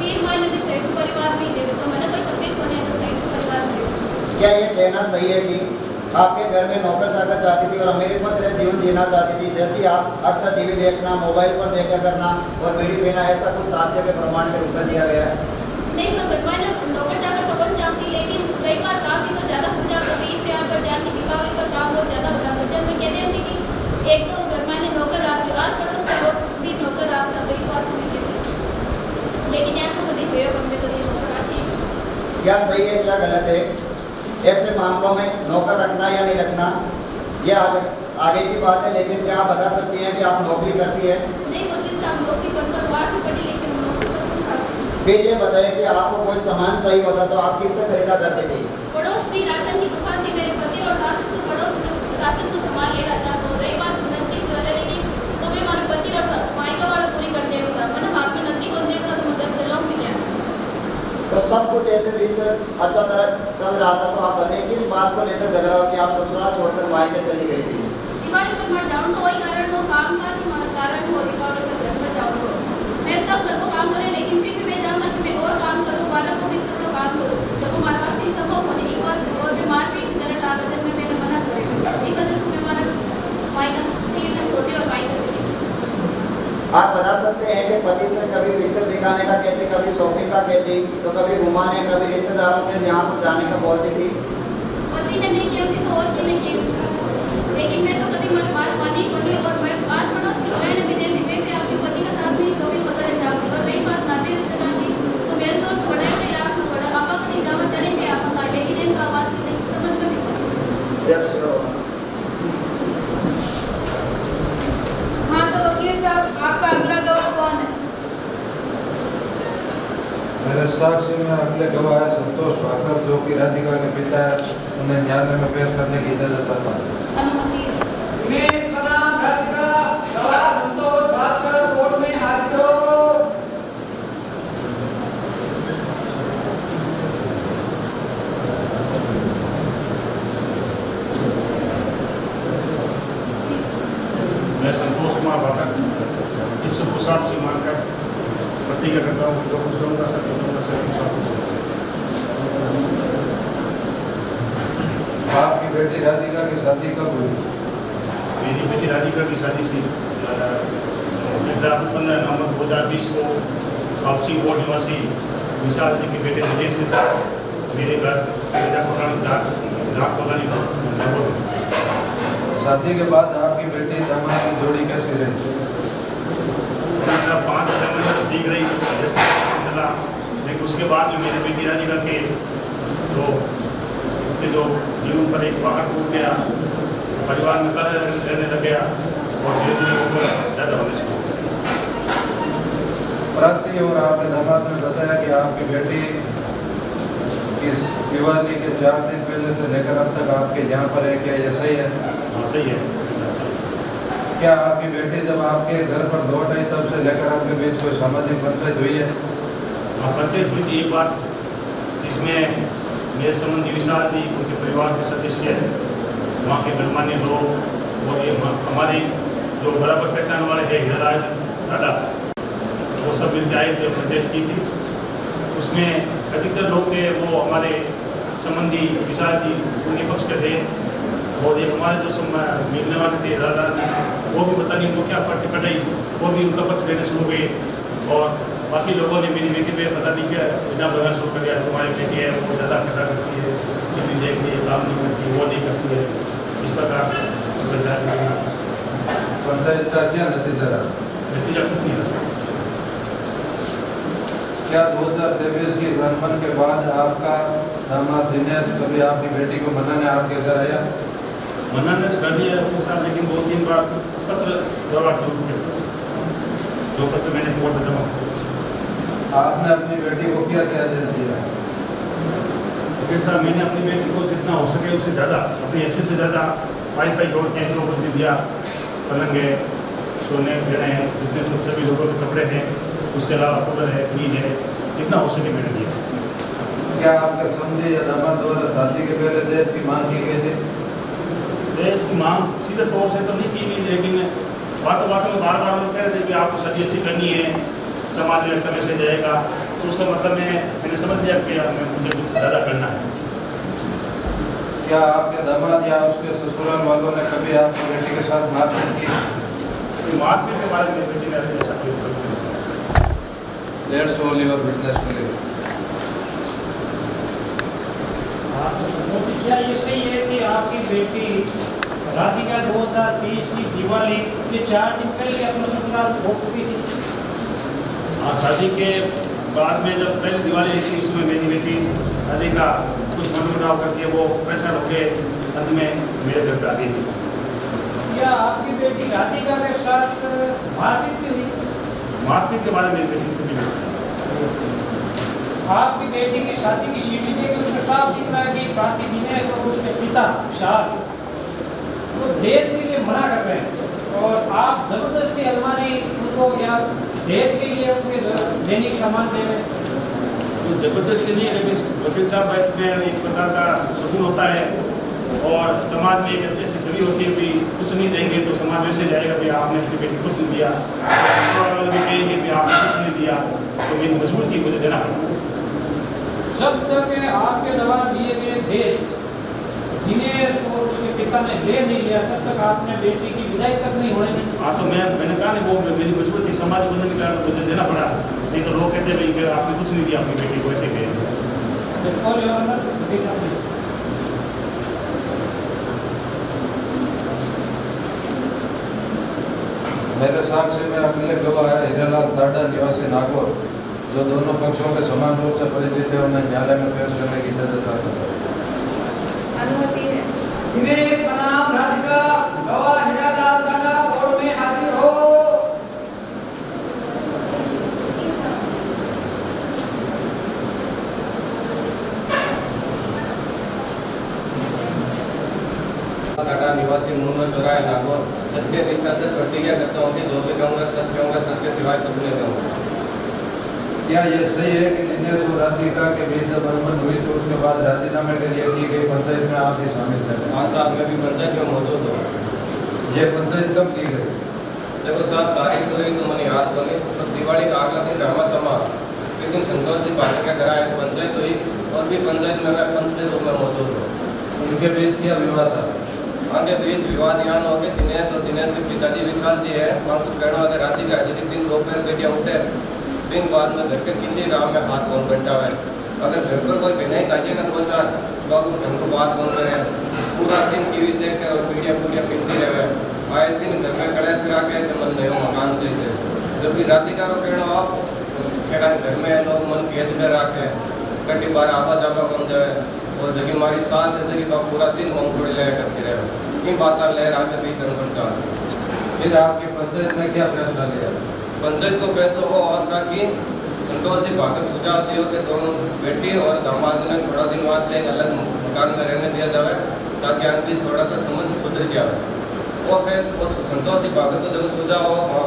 3 महीने भी संयुक्त परिवार में देवे तो मैंने कोई तकलीफ होने तो संयुक्त परिवार में। क्या ये कहना सही है कि आपके घर में नौकर चाकर चाहती थी और अमीरपत्र जीवन जीना चाहती थी, जैसे आप अक्सर टीवी देखना, मोबाइल पर देखा करना और बीड़ी पीना, ऐसा कुछ साक्ष्य के प्रमाण के रूप में दिया गया है? नहीं मैं घर में नौकर चाकर तो बन जाती, लेकिन कई बार काम भी तो ज़्यादा हो जाता है, त्योहार पर जाती, दीपावली पर काम बहुत ज़्यादा हो जाता है। जब मैं कहती थी कि एक तो घर में नौकर रख लो, आस पड़ोस का लोग भी नौकर रखता, तो ये बात में कहते, लेकिन यहाँ तो कभी हुए घर में कभी नौकर रखी। क्या सही है क्या गलत है? ऐसे मामलों में नौकर रखना या नहीं रखना ये आगे की बात है, लेकिन क्या आप बता सकती हैं कि आप नौकरी करती है? नहीं वकील साहब नौकरी करकर 8वीं पढ़ी लिखी हूँ, नौकरी करती। फिर ये बताइए कि आपको कोई सामान चाहिए होता तो आप किससे खरीदा करते थे? पड़ोस थी, राशन की दुकान थी, मेरे पति और सास तो पड़ोस में राशन का सामान लेना चाहता हूँ। रही बात नकदी ज्वेलरी की, तो मैं हमारे पति और मायका वाला पूरी कर देगा, मैंने हाथ में नकदी को देगा तो मैं घर चलाऊँ भी क्या। तो सब कुछ ऐसे बीच अच्छा तरह चल रहा था, तो आप बताइए किस बात को लेकर झगड़ा हो कि आप ससुराल छोड़कर मायके चली गई थी? दिवाली पर मर जाऊँ तो वही कारण हो, काम का जी कारण हो, दीपावली पर घर पर जाऊँ तो मैं सब घर को काम करें, लेकिन फिर भी मैं चाहता कि मैं और काम करूँ, बालक को भी सब लोग काम करूँ, जब हमारे पास नहीं संभव होने एक बार और मैं मारपीट भी करने लगा जब मैंने मना करे, एक वजह से मैं हमारा मायका तीन छोटे और मायका चली। आप बता सकते हैं कि पति से कभी पिक्चर दिखाने का कहते का कहती तो कभी घुमाने कभी रिश्तेदारों के यहाँ पर जाने का बोलती थी। पति ने नहीं किया होती तो और किसने की होता। लेकिन मैं तो कभी मेरी बात मानी बोली और मैं आस पड़ोस के लोग ने भी दे दी मैं आपके पति के साथ भी शॉपिंग वगैरह जाती और रही बात नाते रिश्तेदार की तो मेरे तो बड़ा है आप ना बड़ा पापा को नहीं जावा चलेंगे आप का लेकिन इनका बात नहीं समझ में भी नहीं। हाँ तो वकील साहब आपका अगला गवाह कौन है? मेरे साक्ष्य में अगले गवाह है संतोष भाकर, जो कि राधिका के पिता है। उन्हें न्यायालय में पेश करने की इजाजत चाहता हूँ। अनुमति है। दिनेश बनाम राधिका गवाह संतोष भास्कर कोर्ट में हाजिर हो। मैं संतोष कुमार भाकर इस पुरुषार्थ से मानकर प्रतिज्ञा करता हूँ जो कुछ करूँगा सब करूँगा आपकी बेटी राधिका की शादी कब हुई? मेरी बेटी राधिका की शादी से 15 नवंबर 2020 को हाउसिंग बोर्ड निवासी विशाल जी के बेटे दिनेश के साथ मेरे घर घाट पलानी। शादी के बाद आपकी बेटी दामाद की जोड़ी कैसी रही? 5-6 महीने तो ठीक रही, कुछ जैसे चला, लेकिन उसके बाद जो मेरी बेटी राधिका के तो उसके जो जीवन पर एक पहाड़ टूट गया, परिवार में कलह रहने लग गया और धीरे धीरे वो ज़्यादा होने से प्राप्ति और आपके दामाद ने बताया कि आपकी बेटी की दिवाली के 4 दिन पहले से लेकर अब तक आपके यहाँ पर है, क्या यह सही है? हाँ सही है। क्या आपकी बेटी जब आपके घर पर लौट आई तब से लेकर आपके बीच कोई सामाजिक पंचायत हुई है? हाँ पंचायत हुई थी एक बार, जिसमें मेरे संबंधी विशाल जी, उनके परिवार के सदस्य, वहाँ के गणमान्य लोग और ये हमारे जो बराबर पहचान वाले हैं हीराराज दादा, वो सब मिलकर आए थे, पंचायत की थी। उसमें अधिकतर लोग थे वो हमारे संबंधी विशाल जी उनके पक्ष के थे और एक हमारे जो मिलने वाले थे दादा, वो भी पता नहीं उनको क्या पढ़ते पढ़ाई, वो भी उनका पक्ष लेने शुरू हो गए और बाकी लोगों ने मेरी बेटी पे पता नहीं क्या इल्जाम लगाना शुरू कर दिया, तुम्हारी बेटी है वो ज़्यादा पैसा करती है, उसकी भी देखती है, काम नहीं करती, वो नहीं करती है, इस प्रकार पंचायत का क्या नतीजा रहा? नतीजा कुछ नहीं रहा। क्या 2023 की संपन्न के बाद आपका दामाद दिनेश कभी आपकी बेटी को मनाने आपके घर आया? मनाने तो कर दिया अपने साथ, लेकिन 2-3 बार पत्र दौरा किया, जो पत्र मैंने कोर्ट में जमा किया। आपने अपनी बेटी को क्या क्या दे दिया? फिर साहब मैंने अपनी बेटी को जितना हो सके उससे ज़्यादा, अपनी ऐसे से ज़्यादा पाई जोड़ के लोगों को दिया, पलंग है, सोने गहने हैं, जितने सब सभी लोगों के कपड़े हैं, उसके अलावा कूलर है, फ्रिज है, जितना हो सके मैंने दिया। क्या आपके समझे या दामाद द्वारा शादी के पहले दहेज की मांग की गई थी? दहेज की मांग सीधे तौर से तो नहीं की गई, लेकिन बातों बातों में बार बार वो कह रहे थे कि आपको शादी अच्छी करनी है, समाज में अच्छा मैसेज जाएगा, तो उसका मतलब मैंने समझ लिया कि मुझे कुछ ज़्यादा करना है। क्या आपके दामाद या उसके ससुराल वालों ने कभी आपकी बेटी के साथ मारपीट की? मारपीट के बारे में बेटी ने ऐसा कोई let's roll your witness please. हाँ तो क्या ये सही है कि आपकी बेटी राधिका 2023 की दिवाली के 4 दिन पहले अपने ससुराल छोड़ चुकी थी? हाँ शादी के बाद में जब पहली दिवाली थी उसमें मेरी बेटी राधिका कुछ मनमुटाव करके वो प्रेशर हो गए, अंत में मेरे घर पर आ गई थी। क्या आपकी बेटी राधिका के साथ मारपीट भी हुई? मारपीट के बारे में मेरी बेटी को नहीं। आपकी बेटी की शादी की सीढ़ी देखी उसमें साफ दिख रहा है कि प्रांति दिनेश और उसके पिता विशाल वो दहेज के लिए मना कर रहे हैं और आप जबरदस्ती अलमारी उनको या दहेज के लिए उनके दैनिक सामान दे रहे हैं। तो जबरदस्ती नहीं है, लेकिन वकील साहब इसमें एक प्रकार का सुकून होता है और समाज में एक ऐसी छवि होती है कि कुछ नहीं देंगे तो समाज वैसे जाएगा कि आपने अपनी बेटी कुछ नहीं दिया, वाले भी कहेंगे कि आपने कुछ नहीं दिया, तो मेरी मजबूरी थी मुझे देना पड़ा। जब तक आपके द्वारा दिए गए दहेज दिनेश और उसके पिता ने ले नहीं लिया तब तक आपने बेटी की विदाई तक नहीं होने दी। हाँ तो मैंने कहा नहीं, वो मेरी मजबूरी थी, समाज बंधन के कारण मुझे देना पड़ा। नहीं तो लोग कहते भाई कि आपने कुछ नहीं दिया अपनी बेटी को, ऐसे कहे। That's all, Your Honor. Repeat after me. मेरे साक्ष्य में अगले गवाह है हीरालाल ताडा निवासी नागौर, जो दोनों पक्षों के समान रूप से परिचित है, उन्हें न्यायालय में पेश करने की इजाजत चाहता हूँ। अनुमति है। दिनेश बनाम राधिका गवाह हीरालाल ताडा कोर्ट में हाजिर हो। ताडा निवासी मुन्ना चौराहे नागौर, सत्य निष्ठा से प्रतिज्ञा करता हूँ कि जो भी कहूँगा सच के सिवाय कुछ नहीं कहूँगा। क्या यह सही है कि दिनेश और राधिका के बीच जब अनबन हुई तो उसके बाद राजीनामे के लिए की गई पंचायत में आप भी शामिल थे? हाँ साहब, मैं भी पंचायत में मौजूद हूँ। यह पंचायत कब की गई? देखो साहब, तारीख तो रही तो मैंने याद बनी, तो दिवाली का अगला दिन रामा समा लेकिन संतोष जी पाटिल के घर आए, पंचायत हुई और भी पंचायत में मैं पंच के रूप में मौजूद हूँ। उनके बीच क्या विवाद था? आगे बीच विवाद यहाँ हो गए। दिनेश और दिनेश के पिताजी विशाल जी है, वहाँ तो कहना अगर राधिका जिस दिन दोपहर से उठे दिन बाद में घर के किसी काम में हाथ कौन घंटा है, अगर घर पर कोई बिना ताजे ना दो चार बाबू हमको बात कौन करे, पूरा दिन टीवी देख कर और पीढ़ियाँ पिनती रहे, आए दिन घर में कड़े सिरा के मन नए मकान चाहिए। जब भी राधिका को कहना हो कहना घर में लोग मन कैद कर रखे कटी बार आबा जाबा कौन जाए, और जगह हमारी सास है जगह बाप पूरा दिन मन थोड़ी ले करती रहे, इन बात ले रहा था भी तरह चाह। फिर आपकी पंचायत में क्या फैसला लिया? पंचायत को फैसला हो और सा कि संतोष जी भाकर सुझाव दियो कि दोनों बेटी और दामाद ने थोड़ा दिन वास्ते एक अलग मकान में रहने दिया जाए ताकि आंटी थोड़ा सा समझ सुधर गया। वो फिर उस संतोष जी भाकर को जब सुझाव हो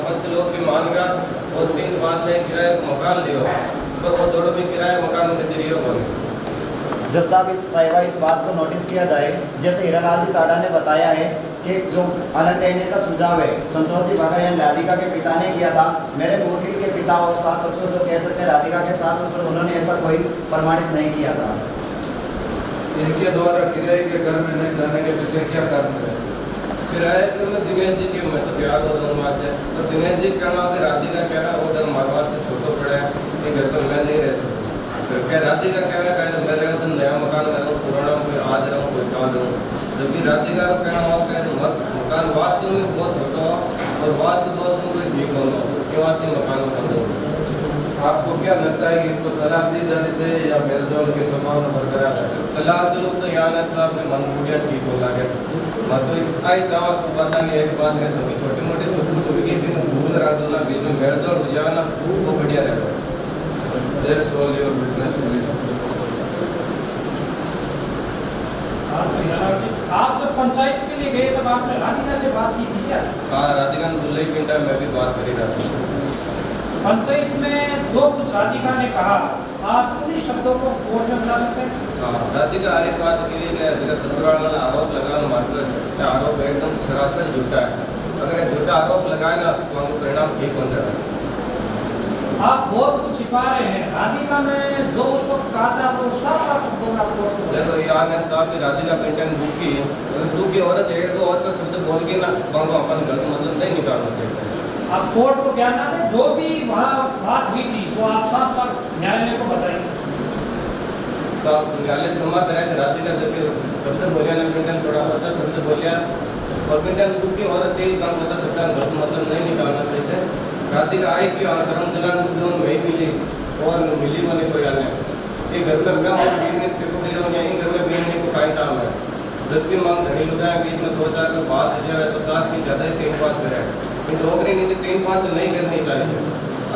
पंच लोग भी मान गया और दिन बाद में किराए मकान लियो, पर वो दोनों भी किराए मकान में दिए बने। जज साहब, इस बात को नोटिस किया जाए, जैसे हीरालाल जी ताडा ने बताया है कि जो अलग रहने का सुझाव है संतोष जी भाकर यानी राधिका के पिता ने किया था, मेरे वकील के पिता और सास ससुर जो कह सकते हैं राधिका के सास ससुर, उन्होंने ऐसा कोई प्रमाणित नहीं किया था। इनके द्वारा किराए के घर में नहीं जाने के पीछे क्या कारण है? किराए तो मैं दिनेश जी की मैं तो प्यार हो दोनों बात है, तो दिनेश जी कहना कि राधिका कह रहा वो घर हमारे वास्ते छोटो पड़ा है, ये घर पर मैं नहीं रह सकता। फिर राधिका कहना कह मैं रहूँ तो नया मकान में रहूँ, पुराना कोई आज रहूँ कोई काल रहूँ। जबकि राधिका को कहना हो कह मकान वास्तु में बहुत छोटा हो और वास्तु दोष में कोई ठीक होना के वास्ते मकान में बंद हो। आपको क्या लगता है कि इनको तलाक दी जानी चाहिए या मेलजोल की संभावना बरकरार है? तलाक लोग तो यहाँ साहब ने मन पूजा ठीक हो लगे, मैं तो आई चाह सुबह एक बात है जो कि छोटे मोटे छुट्टी के दिन भूल रहा दो ना बीच में मेलजोल हो जाए ना वो बढ़िया रहेगा। That's all your witness will आप जब पंचायत के लिए गए तब आपने राधिका से बात की थी क्या? हाँ, राधिका ने दुल्हे पिंडा में भी बात करी रहा था। पंचायत में जो कुछ राधिका ने कहा आप उन्हीं शब्दों को कोर्ट में बता सकते हैं? हाँ, राधिका एक बात के लिए राधिका ससुराल वाला आरोप लगा मारकर आरोप एकदम सरासर झूठा है। अगर ये झूठा आरोप लगाए ना तो हमको परिणाम ठीक हो जाएगा। आप बहुत कुछ छिपा रहे हैं। राधिका ने जो उस वक्त कहा था वो साफ साफ देखो यार ने साहब की राधिका पेंटन दुखी है, अगर दुखी औरत है तो और शब्द बोल के ना बाबा अपन गलत मतलब नहीं निकालना चाहिए। आप कोर्ट को बयान ना दें, जो भी वहाँ बात हुई थी वो आप साफ साफ न्यायालय को बताइए। साहब न्यायालय समाप्त है राधिका जब शब्द बोलिया ना पेंटन थोड़ा होता शब्द बोलिया और पेंटन दुखी औरत है काम होता शब्द गलत मतलब नहीं निकालना चाहिए। राधिका आई कि धर्म जलान में वही मिली और मिली बने कोई आने ये घर में मैं और बीन पेपर यहीं घर में बीन को काई काम है। जब भी मांग घड़ी लुगाए बीच में दो चार में बात हो जाए तो सास की ज़्यादा ही 3-5 करे नौकरी नहीं थी 3-5 नहीं करनी चाहिए।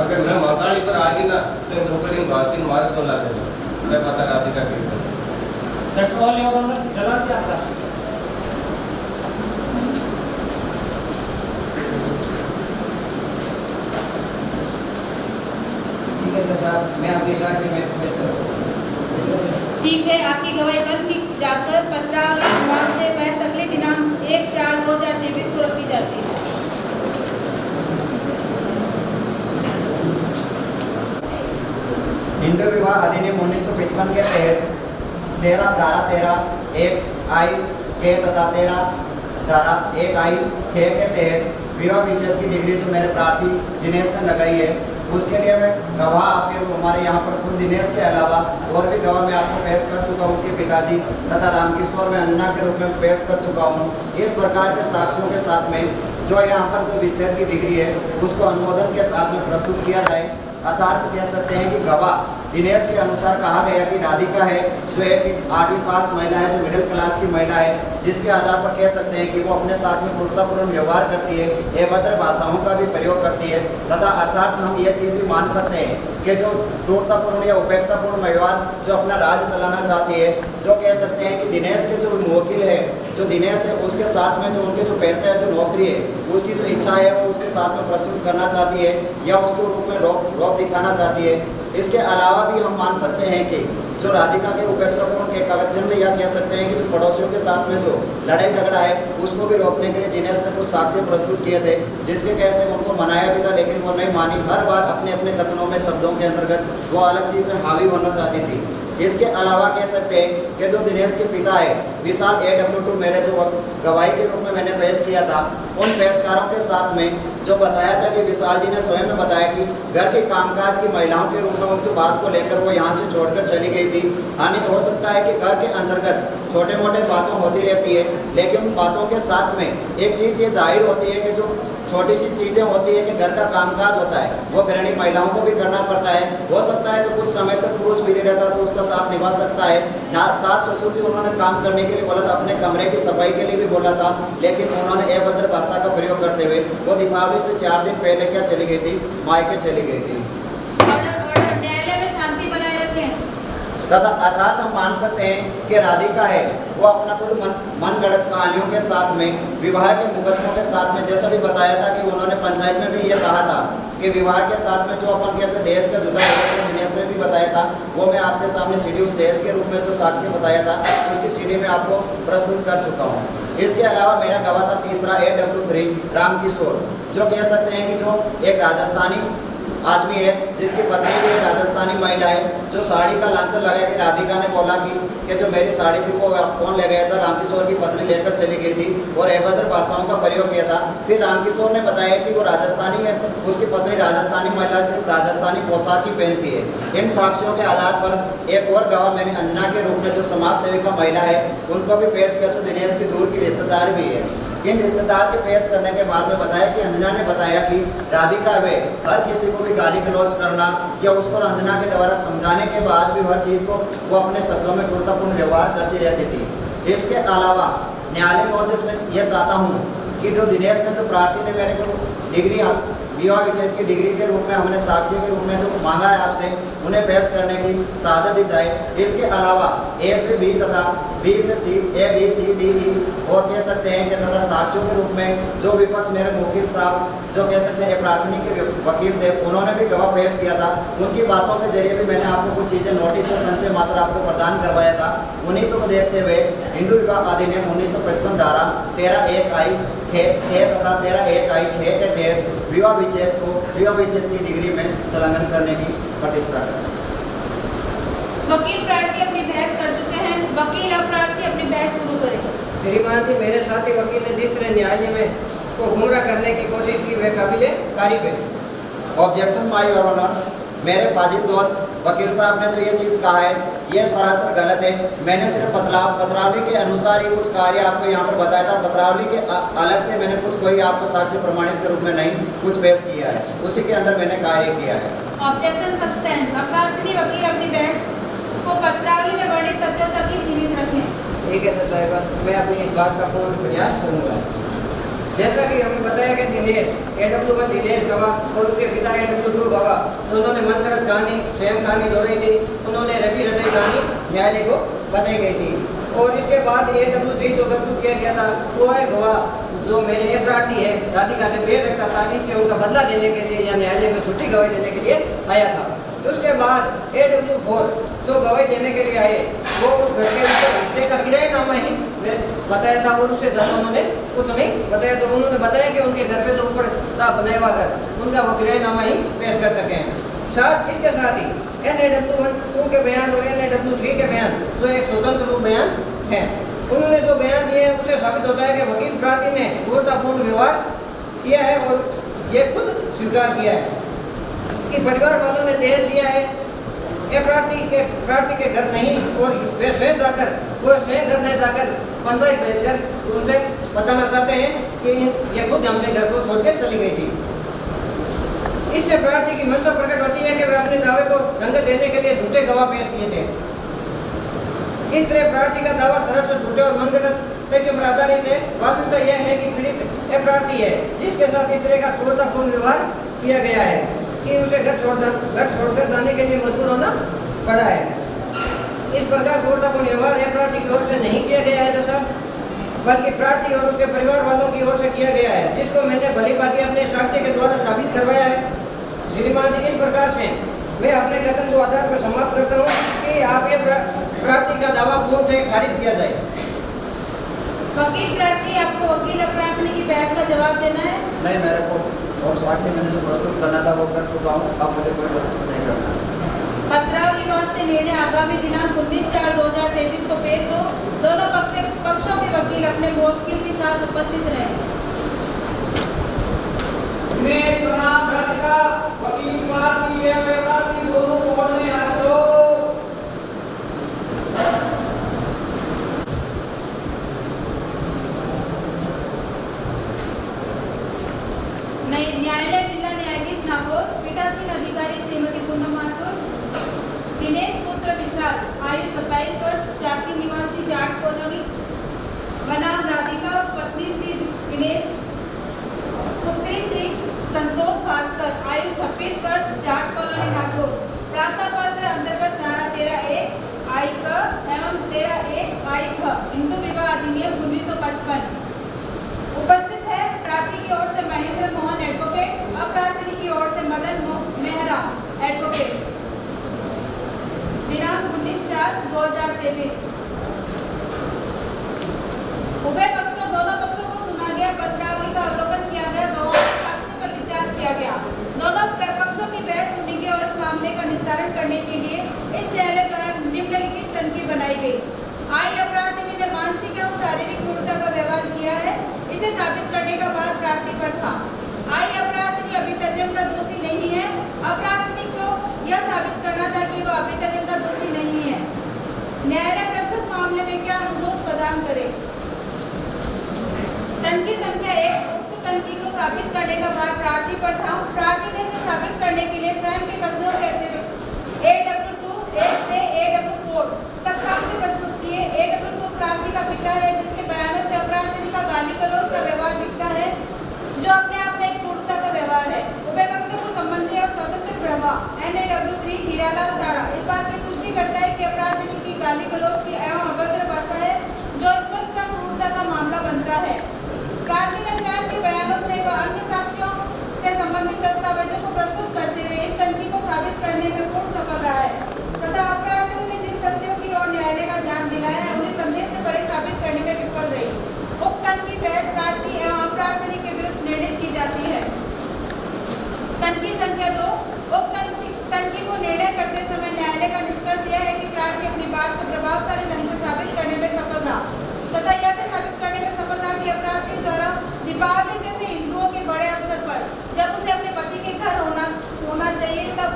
अगर मैं माताड़ी पर आ गई ना तो नौकरी भारतीय मार्ग को ला देगा। मैं पता राधिका की That's all your honor. जला क्या था? मैं आपके साक्ष्य में फैसला ठीक है, आपकी गवाही बंद की जाकर 15 वास्ते बहस अगले दिनांक 1/4/2023 को रखी जाती है। हिंदू विवाह अधिनियम 1955 के तहत 13 धारा 13(1)(i) के तथा 13 धारा 1(i) के तहत विवाह विच्छेद की डिग्री जो मेरे प्रार्थी दिनेश ने लगाई है उसके लिए मैं गवाह आपके हमारे यहाँ पर खुद दिनेश के अलावा और भी गवाह मैं आपको पेश कर चुका हूँ। उसके पिताजी तथा रामकिशोर मैं अंजना के रूप में पेश कर चुका हूँ। इस प्रकार के साक्ष्यों के साथ में जो यहाँ पर जो विच्छेद की डिग्री है उसको अनुमोदन के साथ में प्रस्तुत किया जाए। अर्थात कह सकते हैं कि गवाह दिनेश के अनुसार कहा गया कि राधिका है जो एक 8वीं पास महिला है, जो मिडिल क्लास की महिला है, जिसके आधार पर कह सकते हैं कि वो अपने साथ में क्रूरतापूर्ण व्यवहार करती है, अभद्र भाषाओं का भी प्रयोग करती है तथा अर्थात हम ये चीज़ भी मान सकते हैं कि जो क्रूरतापूर्ण या उपेक्षापूर्ण व्यवहार जो अपना राज्य चलाना चाहती है, जो कह सकते हैं कि दिनेश के जो मुवक्किल है, जो दिनेश है उसके साथ में जो उनके जो पैसे है, जो नौकरी है, उसकी जो इच्छा है वो उसके साथ में प्रस्तुत करना चाहती है या उसके रूप में रोक दिखाना चाहती है। इसके अलावा भी हम मान सकते हैं कि जो राधिका के उपेक्षापूर्ण के कागज या कह सकते हैं कि जो पड़ोसियों के साथ में जो लड़ाई झगड़ा है उसको भी रोकने के लिए दिनेश ने कुछ साक्ष्य प्रस्तुत किए थे, जिसके कैसे उनको मनाया भी था लेकिन वो नहीं मानी। हर बार अपने अपने कथनों में शब्दों के अंतर्गत वो अलग चीज़ में हावी होना चाहती थी। इसके अलावा कह सकते हैं कि जो दिनेश के पिता है विशाल AW2 मेरे जो गवाही के रूप में मैंने पेश किया था, उन पेशकारों के साथ में जो बताया था कि विशाल जी ने स्वयं में बताया कि घर के कामकाज की महिलाओं के रूप में उसकी बात को लेकर वो यहाँ से छोड़कर चली गई थी। हानि हो सकता है कि घर के अंतर्गत छोटे मोटे बातों होती रहती है, लेकिन उन बातों के साथ में एक चीज़ ये जाहिर होती है कि जो छोटी सी चीज़ें होती है कि घर का कामकाज होता है वो गृहिणी महिलाओं को भी करना पड़ता है। हो सकता है कि कुछ समय तक पुरुष भी नहीं रहता तो उसका साथ निभा सकता है। सास ससुर जी उन्होंने काम करने के लिए बोला था, अपने कमरे की सफाई के लिए भी बोला था, लेकिन उन्होंने अभद्र भाषा का प्रयोग करते हुए वो दीपावली से 4 दिन पहले क्या चली गई थी, मायके चली गई थी। न्यायालय में शांति बनाए रखें तथा अर्थात हम मान सकते हैं कि राधिका है वो अपना खुद मन गढ़ंत कहानियों के साथ में विवाह के मुकदमों के साथ में जैसा भी बताया था कि उन्होंने पंचायत में भी ये कहा था कि विवाह के साथ में जो अपन कैसे दहेज का जुटा है, दिनेश में भी बताया था, वो मैं आपके सामने सीडी उस दहेज के रूप में जो साक्ष्य बताया था उसकी सीडी में आपको प्रस्तुत कर चुका हूँ। इसके अलावा मेरा गवाह था तीसरा AW3 रामकिशोर, जो कह सकते हैं कि जो एक राजस्थानी आदमी है जिसकी पत्नी भी एक राजस्थानी महिला है, जो साड़ी का लांछन लगा कि राधिका ने बोला कि जो मेरी साड़ी थी वो कौन ले गया था, रामकिशोर की पत्नी लेकर चली गई थी और अभद्र भाषाओं का प्रयोग किया था। फिर रामकिशोर ने बताया कि वो राजस्थानी है, उसकी पत्नी राजस्थानी महिला सिर्फ राजस्थानी पोशाक ही पहनती है। इन साक्ष्यों के आधार पर एक और गवाह मैंने अंजना के रूप में जो समाज सेविका महिला है उनको भी पेश किया, जो दिनेश की दूर की रिश्तेदार भी है। इन रिश्तेदार के पेश करने के बाद में बताया कि अंजना ने बताया कि राधिका वे हर किसी को भी गाली गलौज करना या उसको अंजना के द्वारा समझाने के बाद भी हर चीज़ को वो अपने शब्दों में क्रूरतापूर्ण व्यवहार करती रहती थी। इसके अलावा न्यायालय महोदय में यह चाहता हूँ कि जो दिनेश ने जो प्रार्थी ने मेरे को डिग्री विवाह विच्छेद की डिग्री के रूप में हमने साक्षी के रूप में जो मांगा है आपसे, उन्हें पेश करने की शहादत दी जाए। इसके अलावा A से B तथा B से C, A, B, C, D, E और कह सकते हैं कि तथा साक्ष्यों के रूप में जो विपक्ष मेरे मुवक्किल साहब जो कह सकते हैं प्रार्थनी के वकील थे, उन्होंने भी गवाह पेश किया था। उनकी बातों के जरिए भी मैंने आपको कुछ चीज़ें नोटिस और संशय मात्र आपको प्रदान करवाया था। उन्हीं को देखते हुए हिंदू विवाह अधिनियम 1955 धारा 13(1)I तथा 13(1)I के तहत विवाह विच्छेद की डिग्री में संलग्न करने की प्रतिष्ठा करें। वकील प्रार्थी अपनी बहस कर चुके हैं, वकील अब प्रार्थी अपनी बहस शुरू करें। श्रीमान जी, मेरे साथी वकील ने जिस तरह न्यायालय में को गुमराह करने की कोशिश की वह काबिले तारीफ है। ऑब्जेक्शन माय योर ऑनर, मेरे फाजिल दोस्त वकील साहब ने जो ये चीज़ कहा है ये सरासर गलत है। मैंने सिर्फ पत्रावली के अनुसार ही कुछ कार्य आपको यहाँ पर बताया था। पत्रावली के अलग से मैंने कुछ कोई आपको साक्ष्य प्रमाणित के रूप में नहीं कुछ पेश किया है, उसी के अंदर मैंने कार्य किया है। ऑब्जेक्शन सब्सटेंस, प्रार्थी वकील अपनी बहस को पत्रावली में वर्णित तथ्यों तक ही सीमित रखें। ठीक है तो साहिबा, मैं अपनी इस बात का पूर्ण प्रयास करूँगा। जैसा कि हमें बताया कि दिनेश AW1 दिनेश गवाह और उसके पिता AW2 गवाह दोनों ने मनगढ़ंत कहानी स्वयं कहानी दोहराई थी। उन्होंने रटी रटाई कहानी न्यायालय को बताई गई थी। और इसके बाद AW3 जो प्रस्तुत किया गया था वो है गवाह जो मेरे अपराधी है राधिका से बैर रखता था, इसलिए उनका बदला देने के लिए या न्यायालय में छुट्टी गवाही देने के लिए आया था। उसके बाद AW4 जो गवाही देने के लिए आए वो घर के हिस्से का किराएनामा ही बताया था और उससे ज़्यादा उन्होंने कुछ नहीं बताया। तो उन्होंने बताया कि उनके घर पे जो ऊपर था बनाया हुआ घर, उनका वो किराएनामा ही पेश कर सके हैं। साथ इसके साथ ही NAW1 के बयान और NAW3 के बयान जो एक स्वतंत्र रूप बयान है, उन्होंने जो बयान दिए हैं उससे साबित होता है कि वकील प्रार्थी ने क्रूरतापूर्ण व्यवहार किया है और ये खुद स्वीकार किया है। कि परिवार वालों ने दहेज लिया है, ये प्रार्थी के घर नहीं, और वे स्वयं घर नहीं जाकर पंचायत भेजकर उनसे बताना चाहते हैं कि ये खुद अपने घर को छोड़कर चली गई थी। इससे प्रार्थी की मंशा प्रकट होती है कि वे अपने दावे को रंगत देने के लिए झूठे गवाह पेश किए थे। इस तरह प्रार्थी का दावा सरासर झूठे और मनगढ़ंत तथ्यों पर आधारित है। वास्तविकता यह है कि पीड़ित एक प्रार्थी है जिसके साथ इस तरह का क्रूरतापूर्ण व्यवहार किया गया है कि उसे घर छोड़कर जाने के लिए मजबूर होना पड़ा है। इस प्रकार क्रूरतापूर्ण व्यवहार एक प्रार्थी की ओर से नहीं किया गया है जैसा, बल्कि प्रार्थी और उसके परिवार वालों की ओर से किया गया है, जिसको मैंने भली भांति अपने साक्ष्य के द्वारा साबित करवाया है। श्रीमान जी, इस प्रकार से मैं अपने कथन को आधार पर समाप्त करता हूँ कि आप ये प्रार्थी का दावा पूर्णतः खारिज किया जाए। वकील प्रार्थी, आपको वकील अपराधी की बहस का जवाब देना है? नहीं, मेरे को और साक्ष्य मैंने जो प्रस्तुत करना था वो कर चुका हूँ, अब मुझे कोई प्रस्तुत नहीं करना। पत्रावली वास्ते निर्णय आगामी दिनांक 19/4/2023 को पेश हो। दोनों पक्षों के वकील अपने मुवक्किल के साथ उपस्थित रहे। दिनेश बनाम राधिका वकील प्रार्थी एवं प्रार्थी दोनों कोर्ट में हाजिर हो। न्यायालय जिला न्यायाधीश नागौर, पीठासीन अधिकारी श्रीमती पूनम माथुर, दिनेश पुत्र विशाल, आयु 27 वर्ष, जाति निवासी जाट कॉलोनी, बनाम राधिका, पत्नी श्री दिनेश, पुत्री श्री संतोष भास्कर, आयु 26 वर्ष, जाट कॉलोनी नागौर। प्रार्थना पत्र अंतर्गत धारा 13(1) आई क एवं 13(1) आई ख हिंदू विवाह अधिनियम 1955। उपस्थित है प्रार्थी की ओर से महेंद्र मोहन एडवोकेट, अप्रार्थी की ओर से मदन मेहरा एडवोकेट। दिनांक 19/4/2023। दोनों पक्षों को सुना गया, पत्रावली का अवलोकन किया गया, गवाहों के साक्ष्य पर विचार किया गया। दोनों पक्षों की बहस सुनी गई और इस मामले का निस्तारण करने के लिए इस न्यायालय द्वारा निम्नलिखित तनकी बनाई गई। आई अपराधी ने मानसिक एवं शारीरिक क्रूरता का व्यवहार किया है, इसे साबित करने का भार प्रार्थी पर था। आई अपराधी अभितजन का दोषी नहीं है। अपराधी को यह साबित करना था कि वह अभितजन का दोषी नहीं है। न्यायालय प्रस्तुत मामले में क्या अनुदोष प्रदान करे? तनकी संख्या 1, उक्त तनकी को साबित करने का भार प्रार्थी पर था। प्रार्थी ने इसे साबित करने के लिए स्वयं के कथनों के अतिरिक्त AW2 से AW4 तक साक्ष्य प्रस्तुत किए। AW2 प्रार्थी का पिता है, जिसके बयानों से अपराधी का गाली गलौज का व्यवहार दिखता है, जो अपने आप में एक क्रूरता का व्यवहार है। उभय पक्षों को संबंधी और स्वतंत्र प्रवाह NAW3 हीरालाल दाड़ा इस बात की पुष्टि करता है कि अपराधी की गाली गलौज की एवं अभद्र भाषा है, जो स्पष्ट क्रूरता का मामला बनता है। प्रार्थी ने स्वयं के बयानों से व अन्य साक्ष्यों से संबंधित दस्तावेजों को प्रस्तुत करते हुए इस तनकी को साबित करने में पूर्ण सफल रहा है तथा अपराधी ने जिन तथ्यों की ओर न्यायालय का ध्यान दिलाया है, उन्हें संदेह से परे साबित करने में विफल रही। उक्त तनकी बहस प्रार्थी एवं अपराधी के विरुद्ध निर्णित की जाती है। तनकी संख्या 2, उक्त तनकी को निर्णय करते समय न्यायालय का निष्कर्ष यह है कि प्रार्थी अपनी बात को प्रभावशाली ढंग से साबित करने में सफल रहा तथा यह भी साबित करने में सफल रहा कि अपराधी द्वारा दीपावली जैसे हिंदुओं के बड़े अवसर पर जब उसे अपने पति के घर होना चाहिए, तब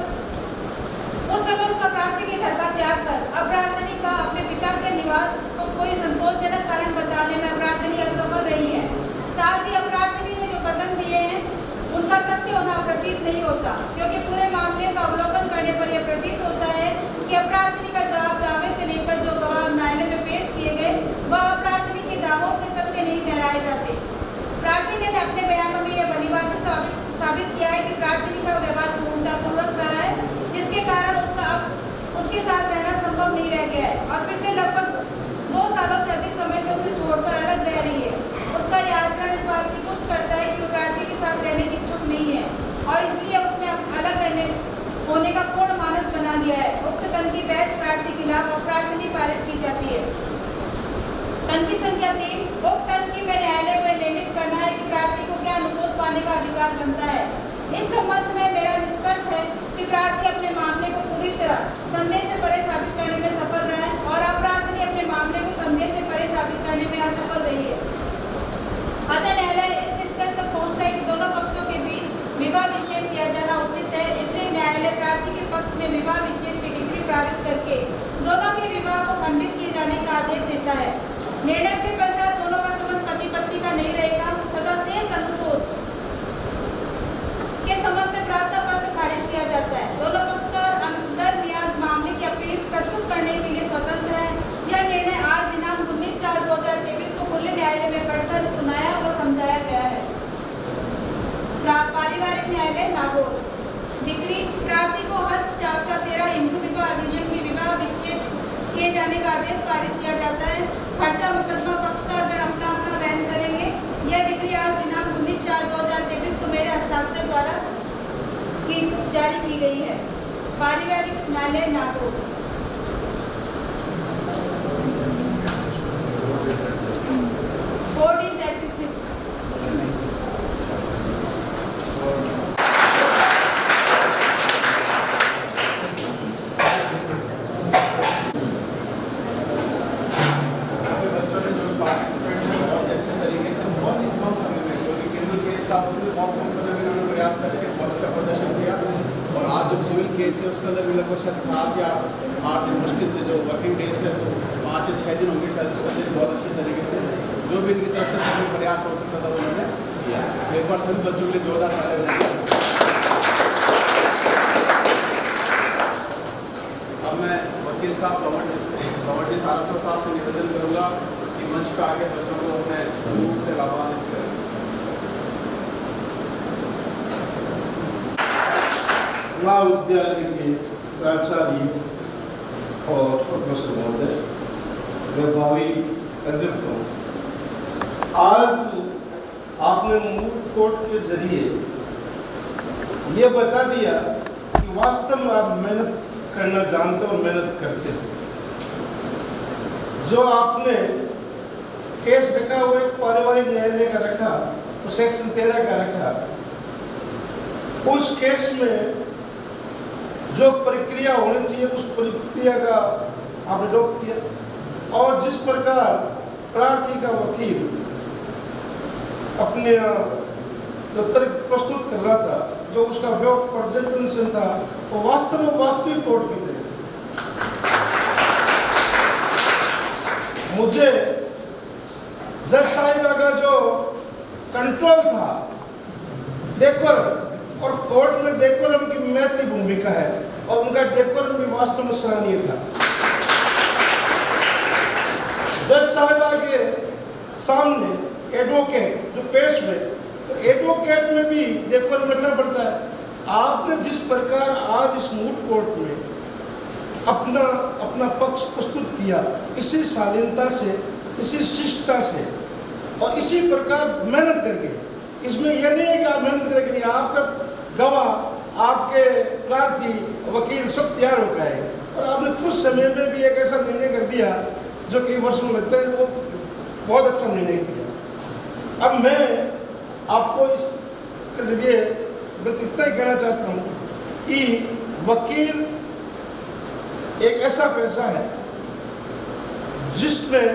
उस समय उसका प्रार्थी के घर का त्याग कर अपराधी का अपने पिता के निवास को कोई संतोषजनक कारण बताने में अपराधी असफल रही है। साथ ही अपराधी ने जो कथन दिए हैं उनका सत्य होना प्रतीत नहीं होता, क्योंकि पूरे मामले का अवलोकन करने पर यह प्रतीत होता है कि अपराधी का जवाब दावे से लेकर जो गवाह न्यायालय में पेश किए गए वह अपराधी के दावों से सत्य नहीं ठहराए जाते। प्रार्थी ने अपने बयानों में यह भलीभांति साबित किया है कि प्रार्थी का व्यवहार क्रूरतापूर्वक रहा है, जिसके कारण उसके साथ रहना संभव नहीं रह गया है और पिछले लगभग 2 सालों से अधिक समय से उसे छोड़कर अलग रह रही है। उसका यह आचरण इस बात की पुष्टि करता है कि वो प्रार्थी के साथ रहने की इच्छुक नहीं है और इसलिए उसने अलग होने का पूर्ण मानस बना लिया है। उक्त तनकी बहस प्रार्थी के खिलाफ अपराधी पारित की जाती है। तनकी संख्या 3, उक्त तनकी में न्यायालय को निर्णित करना है कि प्रार्थी को क्या अनुदोष पाने का अधिकार बनता है। इस संबंध में मेरा निष्कर्ष है कि प्रार्थी अपने मामले को पूरी तरह संदेह से परे साबित करने में सफल रहा है और अपराधी अपने मामले को संदेह से परे साबित करने में असफल रही है। अतः न्यायालय इस निष्कर्ष तक पहुंचता है कि दोनों पक्षों के बीच विवाह विच्छेद किया जाना उचित है। इसलिए निर्णय के पश्चात दोनों का संबंध पति पत्नी का नहीं रहेगा तथा शेष अनुतोष के संबंध में प्रार्थना पत्र खारिज किया जाता है। दोनों पक्षकार अंतर मियाद मामले की अपील प्रस्तुत करने के लिए स्वतंत्र है। यह निर्णय आज दिनांक 19/4/2023 को खुले न्यायालय में पढ़कर सुनाया व समझाया गया है। पारिवारिक न्यायालय नागौर। डिग्री प्रार्थी को हस्त 13 हिंदू विवाह अधिनियम में विवाह विच्छेद किए जाने का आदेश पारित किया जाता है। खर्चा मुकदमा पक्षकारगण अपना अपना वहन करेंगे। यह डिग्री आज दिनांक 19/4/2023 को मेरे हस्ताक्षर द्वारा जारी की गई है। पारिवारिक न्यायालय Nagaur. Court is active. Case है उसके अंदर भी लगभग शायद 7 या 8 दिन मुश्किल से जो वर्किंग डेज है तो 5 या 6 दिन होंगे शायद उसके अंदर बहुत अच्छे तरीके से जो भी इनकी तरफ से सभी प्रयास हो सकता था उन्होंने किया। एक बार सभी बच्चों के लिए जोरदार तालियां बजाएंगे। अब मैं वकील साहब रवटी सारस्वत साहब से निवेदन करूँगा कि मंच पर आके बच्चों को अपने रूप से लाभान्वित करें। महाविद्यालय के प्राचार्य और प्रोफेसर महोदय व भावी अध्यक्षों, आज आपने मूल कोर्ट के जरिए ये बता दिया कि वास्तव में आप मेहनत करना जानते हो, मेहनत करते हो। जो आपने केस रखा वो एक पारिवारिक न्यायालय का रखा, वो सेक्शन 13 का रखा। उस केस में जो प्रक्रिया होनी चाहिए उस प्रक्रिया का आपने अडॉप्ट किया और जिस प्रकार प्रार्थी का वकील अपने जो तर्क प्रस्तुत कर रहा था, जो उसका प्रेजेंटेशन था, वो वास्तव में वास्तविक कोर्ट की तरह मुझे जज साहिबा का जो कंट्रोल था, डेकोरम, और कोर्ट में डेकोरम की महत्वपूर्ण भूमिका है और उनका डेकोरम भी वास्तव में सराहनीय था। जज साहिबा के सामने एडवोकेट जो पेश में, तो एडवोकेट में भी डेकोरम रखना पड़ता है। आपने जिस प्रकार आज इस मूट कोर्ट में अपना पक्ष प्रस्तुत किया, इसी शालीनता से, इसी शिष्टता से और इसी प्रकार मेहनत करके, इसमें यह नहीं है कि आप मेहनत करके नहीं, आपका गवाह, आपके प्रार्थी, वकील सब तैयार हो गए और आपने कुछ समय में भी एक ऐसा निर्णय कर दिया जो कई वर्षों में लगता है, वो बहुत अच्छा निर्णय किया। अब मैं आपको इसके जरिए बस इतना ही कहना चाहता हूँ कि वकील एक ऐसा पेशा है जिसमें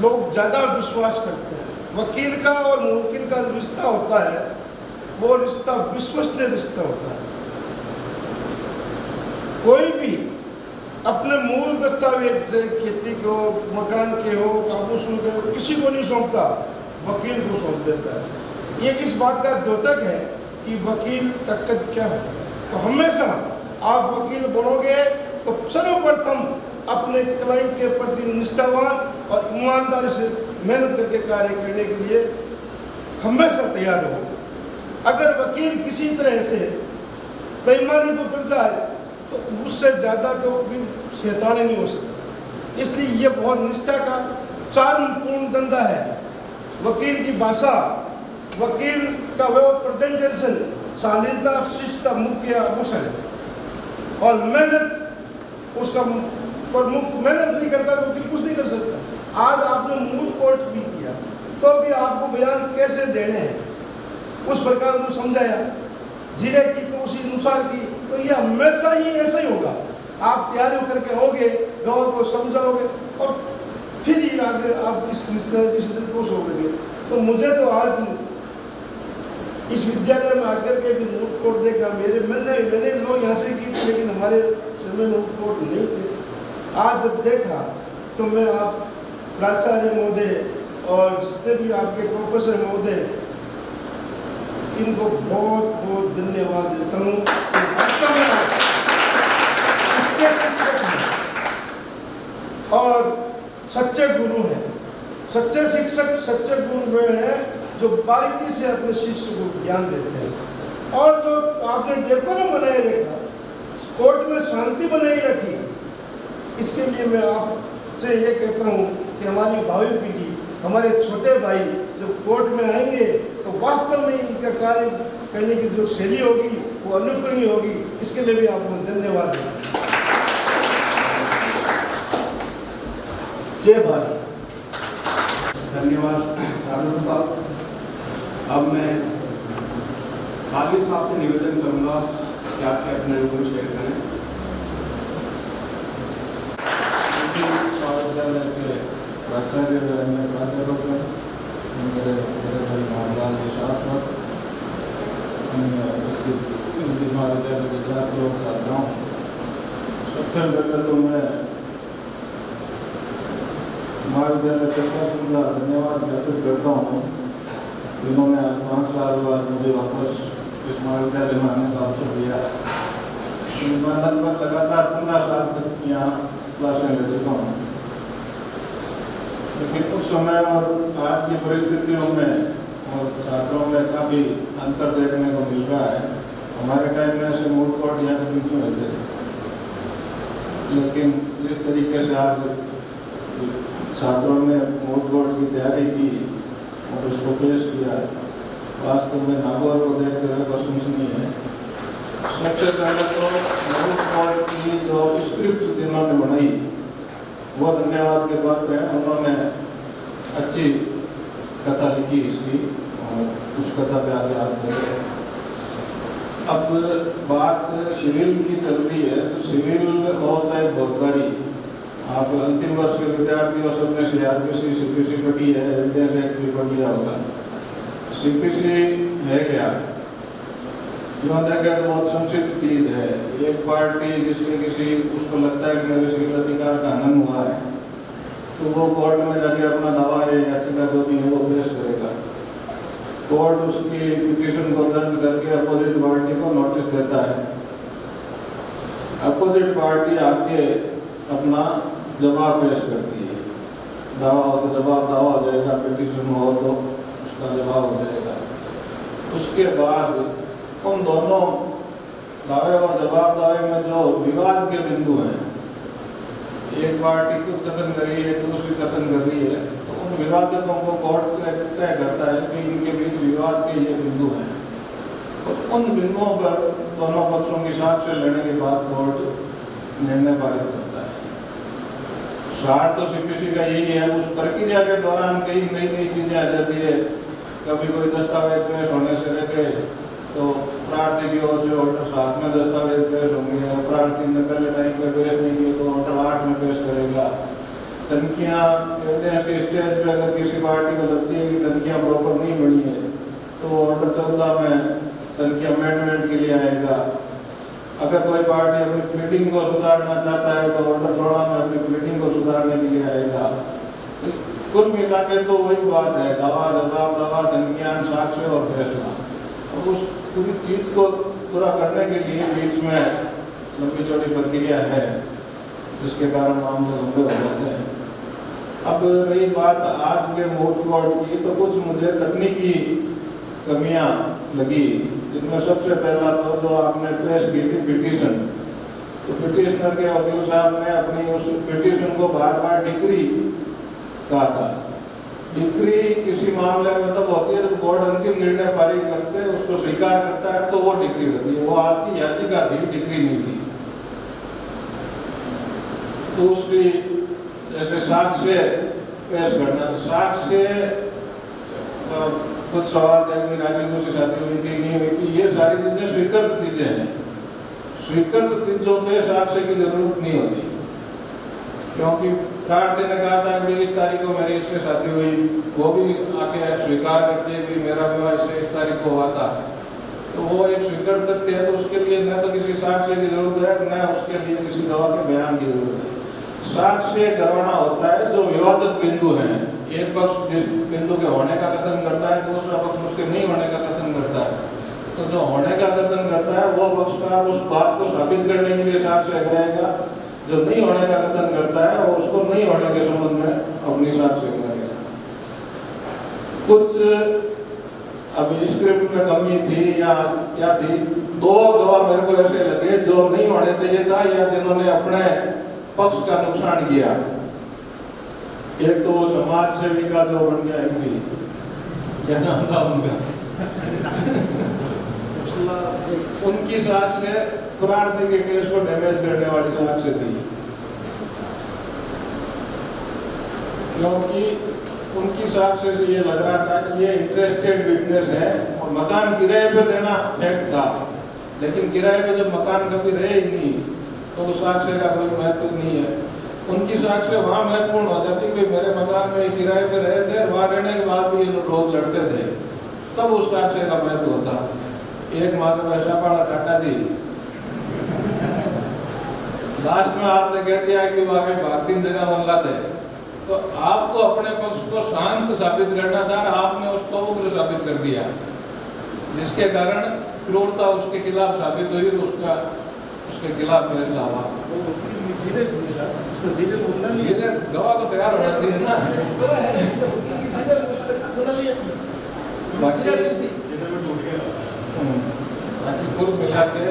लोग ज़्यादा विश्वास करते हैं। वकील का और मुवक्किल का जो रिश्ता होता है वो रिश्ता विश्वसनीय रिश्ता होता है। कोई भी अपने मूल दस्तावेज से, खेती के हो, मकान के हो, आभूषण के हो, किसी को नहीं सौंपता, वकील को सौंप देता है। ये इस बात का द्योतक है कि वकील का कद क्या है। तो हमेशा आप वकील बनोगे तो सर्वप्रथम अपने क्लाइंट के प्रति निष्ठावान और ईमानदारी से मेहनत करके कार्य करने के लिए हमेशा तैयार हो। अगर वकील किसी तरह से बेईमानी को उतर जाए तो उससे ज़्यादा तो फिर शैतानी नहीं हो सकता। इसलिए ये बहुत निष्ठा का चार्मपूर्ण धंधा है। वकील की भाषा, वकील का वो प्रेजेंटेशन, शालीनता, शिष्टता मुख्य आभूषण है और मेहनत उसका प्रमुख। मेहनत नहीं करता तो वकील कुछ नहीं कर सकता। आज आपने मूट कोर्ट भी किया तो भी आपको बयान कैसे देने हैं उस प्रकार उनको समझाया, जिले की तो उसी अनुसार की। तो ये हमेशा ही ऐसा ही होगा। आप तैयारी करके आओगे, गवाह को समझाओगे और फिर ही आगे आप इस पेश होंगे। तो मुझे तो आज इस विद्यालय में आकर के मूट कोर्ट देखा, मैंने लोग यहाँ से की थी लेकिन हमारे समय मूट कोर्ट नहीं थे। आज जब देखा तो मैं आप प्राचार्य महोदय और जितने भी आपके प्रोफेसर महोदय, इनको बहुत बहुत धन्यवाद देता हूँ। सच्चे शिक्षक हैं और सच्चे गुरु हैं। सच्चे शिक्षक, सच्चे गुरु वे हैं जो बारीकी से अपने शिष्य को ज्ञान देते हैं। और जो आपने डेकोरम बनाए रखा, कोर्ट में शांति बनाई रखी, इसके लिए मैं आपसे ये कहता हूँ कि हमारी भावी पीढ़ी, हमारे छोटे भाई जब कोर्ट में आएंगे तो वास्तव में इनका कार्य करने की जो शैली होगी वो अनुकरणीय होगी। इसके लिए भी आपको धन्यवाद। जय भारत। धन्यवाद साधु साहब। अब मैं काली साहब से निवेदन करूंगा कि आपके अपने अनुभव शेयर करें। महाविद्यालय के प्राचार्य व अन्य प्राध्यापक, मेरे भाई मोहनलाल जी शाश्वत, अन्य उपस्थित हिंदी महाविद्यालय के छात्रों छात्राओं, सबसे पहले तो मैं महाविद्यालय प्रशासन का धन्यवाद व्यक्त करता हूँ, जिन्होंने 5 साल बाद मुझे वापस इस महाविद्यालय में आने का अवसर दिया। मैं लगभग लगातार 15 साल तक यहाँ क्लासें ले चुका हूँ, लेकिन उस समय और आज की परिस्थितियों में और छात्रों में काफ़ी अंतर देखने को मिल रहा है। हमारे टाइम में ऐसे मूड कोर्ट यहाँ कभी नहीं होते, लेकिन जिस तरीके से आज छात्रों ने मूड कोर्ट की तैयारी की और उसको पेश किया, वास्तव में नागौर को देखते हुए प्रशंसनीय है। सबसे पहले तो मूड कोर्ट की जो स्क्रिप्ट जिन्होंने बनाई वो धन्यवाद के पात्र हैं। उन्होंने अच्छी कथा लिखी इसकी और उस कथा पे आगे आप देखें। अब बात सिविल की चल रही है, तो सिविल हो चाहे फौजदारी, आप अंतिम वर्ष के विद्यार्थी और सबने CRPC CPC पढ़ी है, एविडेंस एक्ट भी पढ़ लिया होगा। CPC है क्या? जो देखा तो बहुत संक्षिप्त चीज़ है। एक पार्टी जिसके किसी उसको लगता है कि मेरे सिविल अधिकार का हनन हुआ है, तो वो कोर्ट में जाके अपना दावा या याचिका जो भी है वो पेश करेगा। कोर्ट उसकी पिटीशन को दर्ज करके अपोजिट पार्टी को नोटिस देता है। अपोजिट पार्टी आके अपना जवाब पेश करती है। दावा हो तो जवाब दावा हो जाएगा, पिटीशन हो तो उसका जवाब हो जाएगा। उसके बाद उन दोनों दावे और जवाब दावे में जो विवाद के बिंदु हैं, एक पार्टी कुछ कथन कर रही है, दूसरी कथन कर रही है, तो उन विवादकों को कोर्ट तय करता है कि इनके बीच विवाद के ये बिंदु हैं। तो उन बिंदुओं पर दोनों पक्षों की साक्ष्य लेने के बाद कोर्ट निर्णय पारित करता है। सार तो CPC का यही है। उस प्रक्रिया के दौरान कई नई नई चीज़ें आ जाती है। कभी कोई दस्तावेज पेश होने से लेके तो प्रार्थी की ओर से ऑर्डर 7 में दस्तावेज पेश होंगे, और प्रार्थी ने पहले टाइम पे पेश नहीं किए तो ऑर्डर 8 में पेश करेगा। तनखियाँ एविडेंस के स्टेज पे अगर किसी पार्टी को लगती है कि तनखियाँ प्रॉपर नहीं बनी है तो ऑर्डर 14 में तनखी अमेंडमेंट के लिए आएगा। अगर कोई पार्टी अपनी प्लीडिंग को सुधारना चाहता है तो ऑर्डर 16 में अपनी प्लीडिंग को सुधारने के लिए आएगा। तो कुल मिला के तो वही बात है, दावा जवाब दावा, तनखियाँ, साक्ष्य और फैसला। उस पूरी चीज़ को पूरा करने के लिए बीच में लंबी चौड़ी प्रक्रिया है, जिसके कारण मामले लंबे हो जाते हैं। अब रही बात आज के मूड कोर्ट की, तो कुछ मुझे तकनीकी कमियां लगी, जिनमें सबसे पहला तो जो आपने पेश की थी पिटीशन, तो पिटीशनर के वकील साहब ने अपनी उस पिटीशन को बार बार डिक्री कहा था। डिक्री किसी मामले में तब होती है जब कोर्ट अंतिम निर्णय पारित करते हैं, उसको स्वीकार करता है तो वो डिक्री होती है। वो आपकी याचिका थी, डिक्री नहीं थी। दूसरी जैसे साक्ष्य पेश करना, तो साक्ष्य कुछ सवाल थे कि राजीव से शादी हुई थी नहीं हुई थी, ये सारी चीजें स्वीकृत चीजें हैं। स्वीकृत चीजों पे साक्ष्य की जरूरत नहीं होती, क्योंकि प्रार्थी ने कहा था कि इस तारीख को मेरी इससे शादी हुई, वो भी आके स्वीकार करते हैं कि मेरा विवाह इससे इस तारीख को हुआ था, तो वो एक स्वीकृत तथ्य है। तो उसके लिए न तो किसी साक्ष्य की जरूरत है, न उसके लिए किसी गवाह के बयान की जरूरत है। साक्ष्य करवाना होता है जो विवादित बिंदु हैं। एक पक्ष जिस बिंदु के होने का कथन करता है, दूसरा पक्ष उसके नहीं होने का कथन करता है। तो जो होने का कथन करता है वो पक्षकार उस बात को साबित करने के लिए साक्ष्य कराएगा, जो नहीं होने का कथन करता है वो उसको नहीं होने के संबंध में अपनी साक्ष्य कराएगा। कुछ अभी स्क्रिप्ट में कमी थी या क्या थी, दो गवाह मेरे को ऐसे लगे जो नहीं होने चाहिए था या जिन्होंने अपने पक्ष का नुकसान किया। एक तो समाज सेविका जो बन गया थी, क्या नाम था उनका, उनकी साक्ष्य प्रार्थी के केस को डैमेज करने वाली साक्ष्य थी, क्योंकि उनकी साक्ष्य से ये लग रहा था कि ये इंटरेस्टेड विटनेस है और मकान किराए पे देना फैक्ट था, लेकिन किराए पे जब मकान कभी रहे ही नहीं तो उस साक्ष्य का कोई महत्व नहीं है। उनकी साक्ष्य वहाँ महत्वपूर्ण हो जाती कि मेरे मकान में किराए पे रहे थे, वहाँ रहने के बाद भी रोज लड़ते थे, तब उस साक्ष्य का महत्व होता। एक माँ का पैसा पड़ा टाटा जी, लास्ट में आपने कह दिया कि वो आगे भागतीन जगह मल्ला थे, तो आपको अपने पक्ष को शांत साबित करना था, आपने उसको उग्र साबित कर दिया, जिसके कारण क्रूरता उसके खिलाफ साबित हुई, उसके खिलाफ फैसला हुआ। जीरे गवाह को तैयार होना चाहिए ना। बाकी कुल मिला के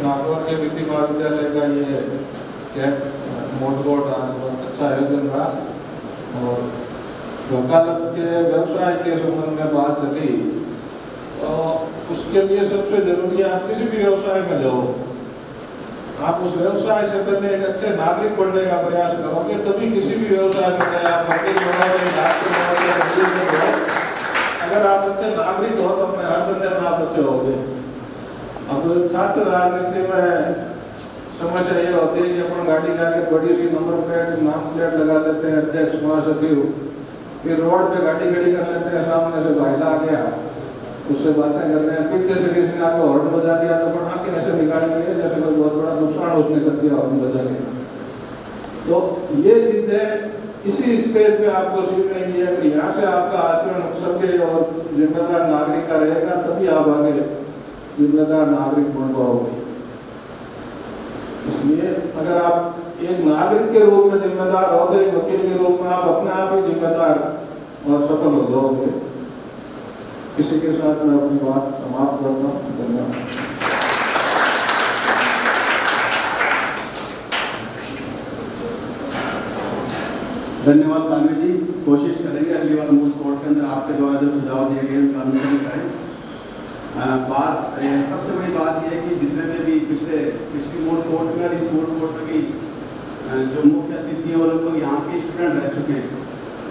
नागौर के विधि महाविद्यालय का ये कैंप मोटकोट अच्छा आयोजन रहा और वकालत के व्यवसाय के संबंध में बात चली। तो उसके लिए सबसे जरूरी है आप किसी भी व्यवसाय में जाओ, आप उस व्यवसाय से पहले एक अच्छे नागरिक बनने का प्रयास करोगे, तभी किसी भी व्यवसाय में जाए, आप वकील बनोगे, डॉक्टर बनोगे, अगर आप अच्छे नागरिक हो तो अपने हर धंधे में आप अच्छे होगे। अब छात्र राजनीति में समस्या ये होती है कि अपन गाड़ी का के बड़ी सी नंबर प्लेट नाम प्लेट लगा लेते हैं, अध्यक्ष महासचिव, फिर रोड पे गाड़ी खड़ी कर लेते हैं, सामने से भाईला आ गया, उससे बातें कर रहे हैं, पीछे से किसी ने आके हॉर्न बजा दिया तो अपन आंखें ऐसे निकालेंगे जैसे कोई बहुत बड़ा नुकसान उसने कर दिया हॉर्न बजा के। तो ये चीजें इसी स्टेज पे आपको सीखने की है कि यहाँ से आपका आचरण सभ्य और जिम्मेदार नागरिक का रहेगा, तभी आप आगे जिम्मेदार नागरिक बन पाओगे। इसलिए अगर आप एक नागरिक के रूप में जिम्मेदार हो गए, वकील के रूप में आप अपने आप ही जिम्मेदार और सफल हो जाओगे। इसी के साथ मैं अपनी बात समाप्त करता हूँ। धन्यवाद। धन्यवाद तानवी जी, कोशिश करेंगे अगली बार मूल कोर्ट के अंदर आपके द्वारा जो सुझाव दिए गए उनका अनुसरण करें। सबसे बड़ी बात यह है कि जितने में भी पिछली मूल कोर्ट में और इस मूल कोर्ट में भी जो मुख्य अतिथि और लोग यहाँ के स्टूडेंट रह चुके हैं,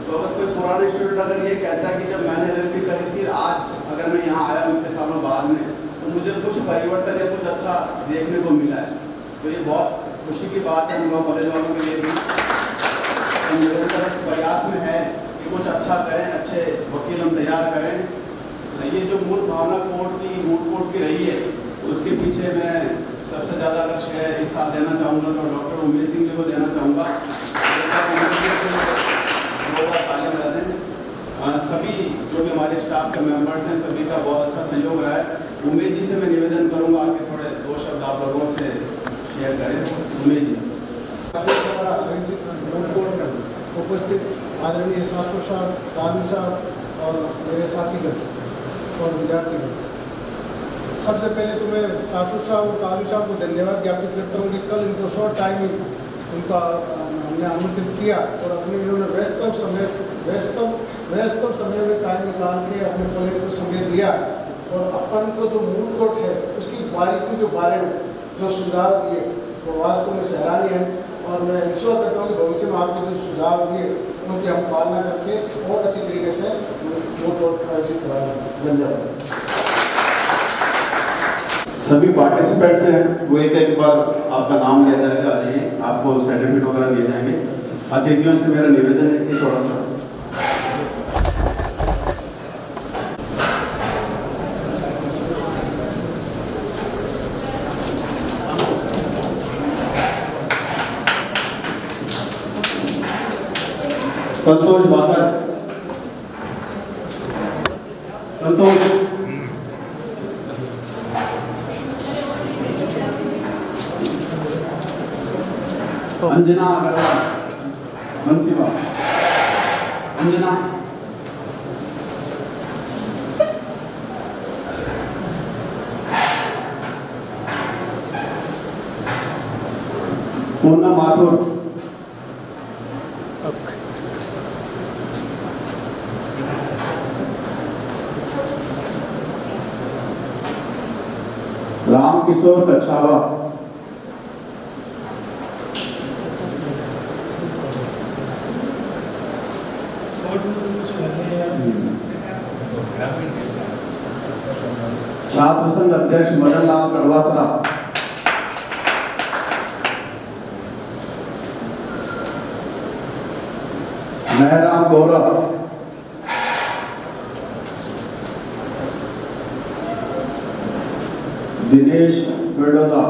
तो अगर कोई पुराने स्टूडेंट अगर ये कहता है कि जब मैंने LLB करी थी आज अगर मैं यहाँ आया इतने सालों बाद में तो मुझे कुछ परिवर्तन या कुछ अच्छा देखने को मिला है, तो ये बहुत खुशी की बात है हम लोग कॉलेज वालों के लिए भी। निरंतर प्रयास में है कि कुछ अच्छा करें, अच्छे वकील हम तैयार करें। ये जो मूल भावना मूल कोर्ट की रही है, उसके पीछे मैं सबसे ज़्यादा अगर श्रेय इस साल देना चाहूँगा तो डॉक्टर उमेश सिंह जी को देना चाहूँगा। सभी जो भी हमारे स्टाफ के मेंबर्स हैं सभी का बहुत अच्छा सहयोग रहा है। उमेश जी से मैं निवेदन करूँगा आगे थोड़े दो शब्द आप लोगों से शेयर करें। उमेश जी। उपस्थित आदरणीय शास्त्री साहब, काजी साहब और मेरे साथीगण और विद्यार्थीगण, सबसे पहले तो मैं शास्त्री साहब और काजी साहब को धन्यवाद ज्ञापित करता हूँ कि कल इनको शॉर्ट टाइम में उनका हमने आमंत्रित किया और अपने इन्होंने व्यस्तम समय में टाइम निकाल के अपने कॉलेज को समय दिया और अपन को जो मूल कोर्ट है उसकी बारीकी के बारे में जो सुझाव दिए वो वास्तव में सराहनीय है। और मैं इंश्योर करता हूँ कि भविष्य में आपके जो सुझाव दिए उनकी हम पालना करके और अच्छी तरीके से मूल कोर्ट आयोजित कराएंगे। धन्यवाद। सभी पार्टिसिपेंट्स हैं वो एक बार आपका नाम लिया जाएगा, आइए आपको सर्टिफिकेट वगैरह दिए जाएंगे। अतिथियों से मेरा निवेदन है कि थोड़ा सा संतोष बाकर, संतोष, अंजना अग्रवाल, मनसीबा, अंजना, पूनम माथुर, राम किशोर कच्छावा, छात्र संघ अध्यक्ष मदन लाल कड़वासरा, महराम गौरव, दिनेश गडोदा,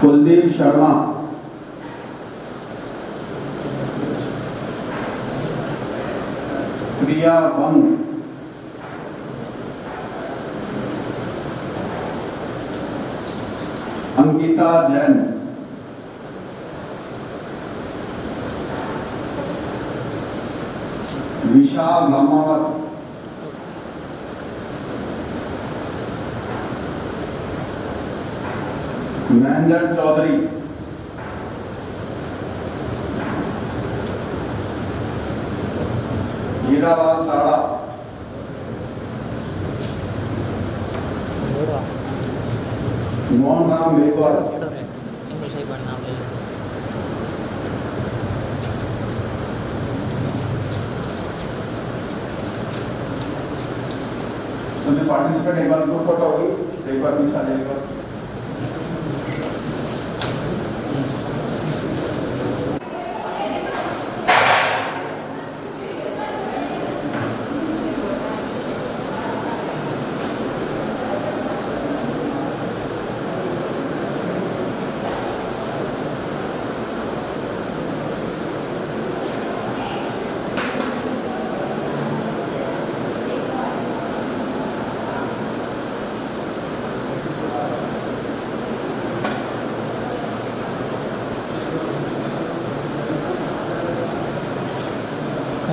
कुलदीप शर्मा, प्रिया बंग, अंकिता जैन, विशाल रामावत, महेंद्र चौधरी, हीरालाल साड़ा, मोहन राम मेघवाल, सभी पार्टिसिपेंट एक बार ग्रुप फोटो होगी, एक बार पीछे आ जाएगा।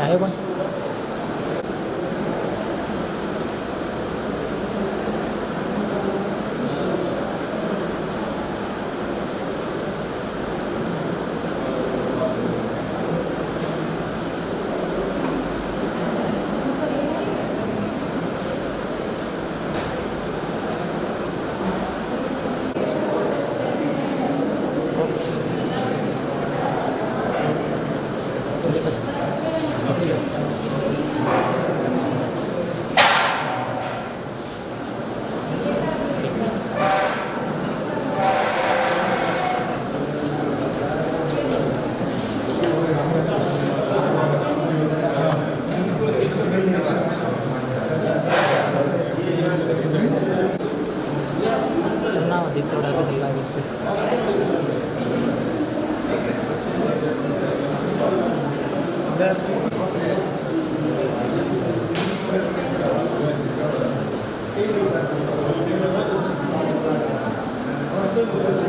आयो कौन? Thank you.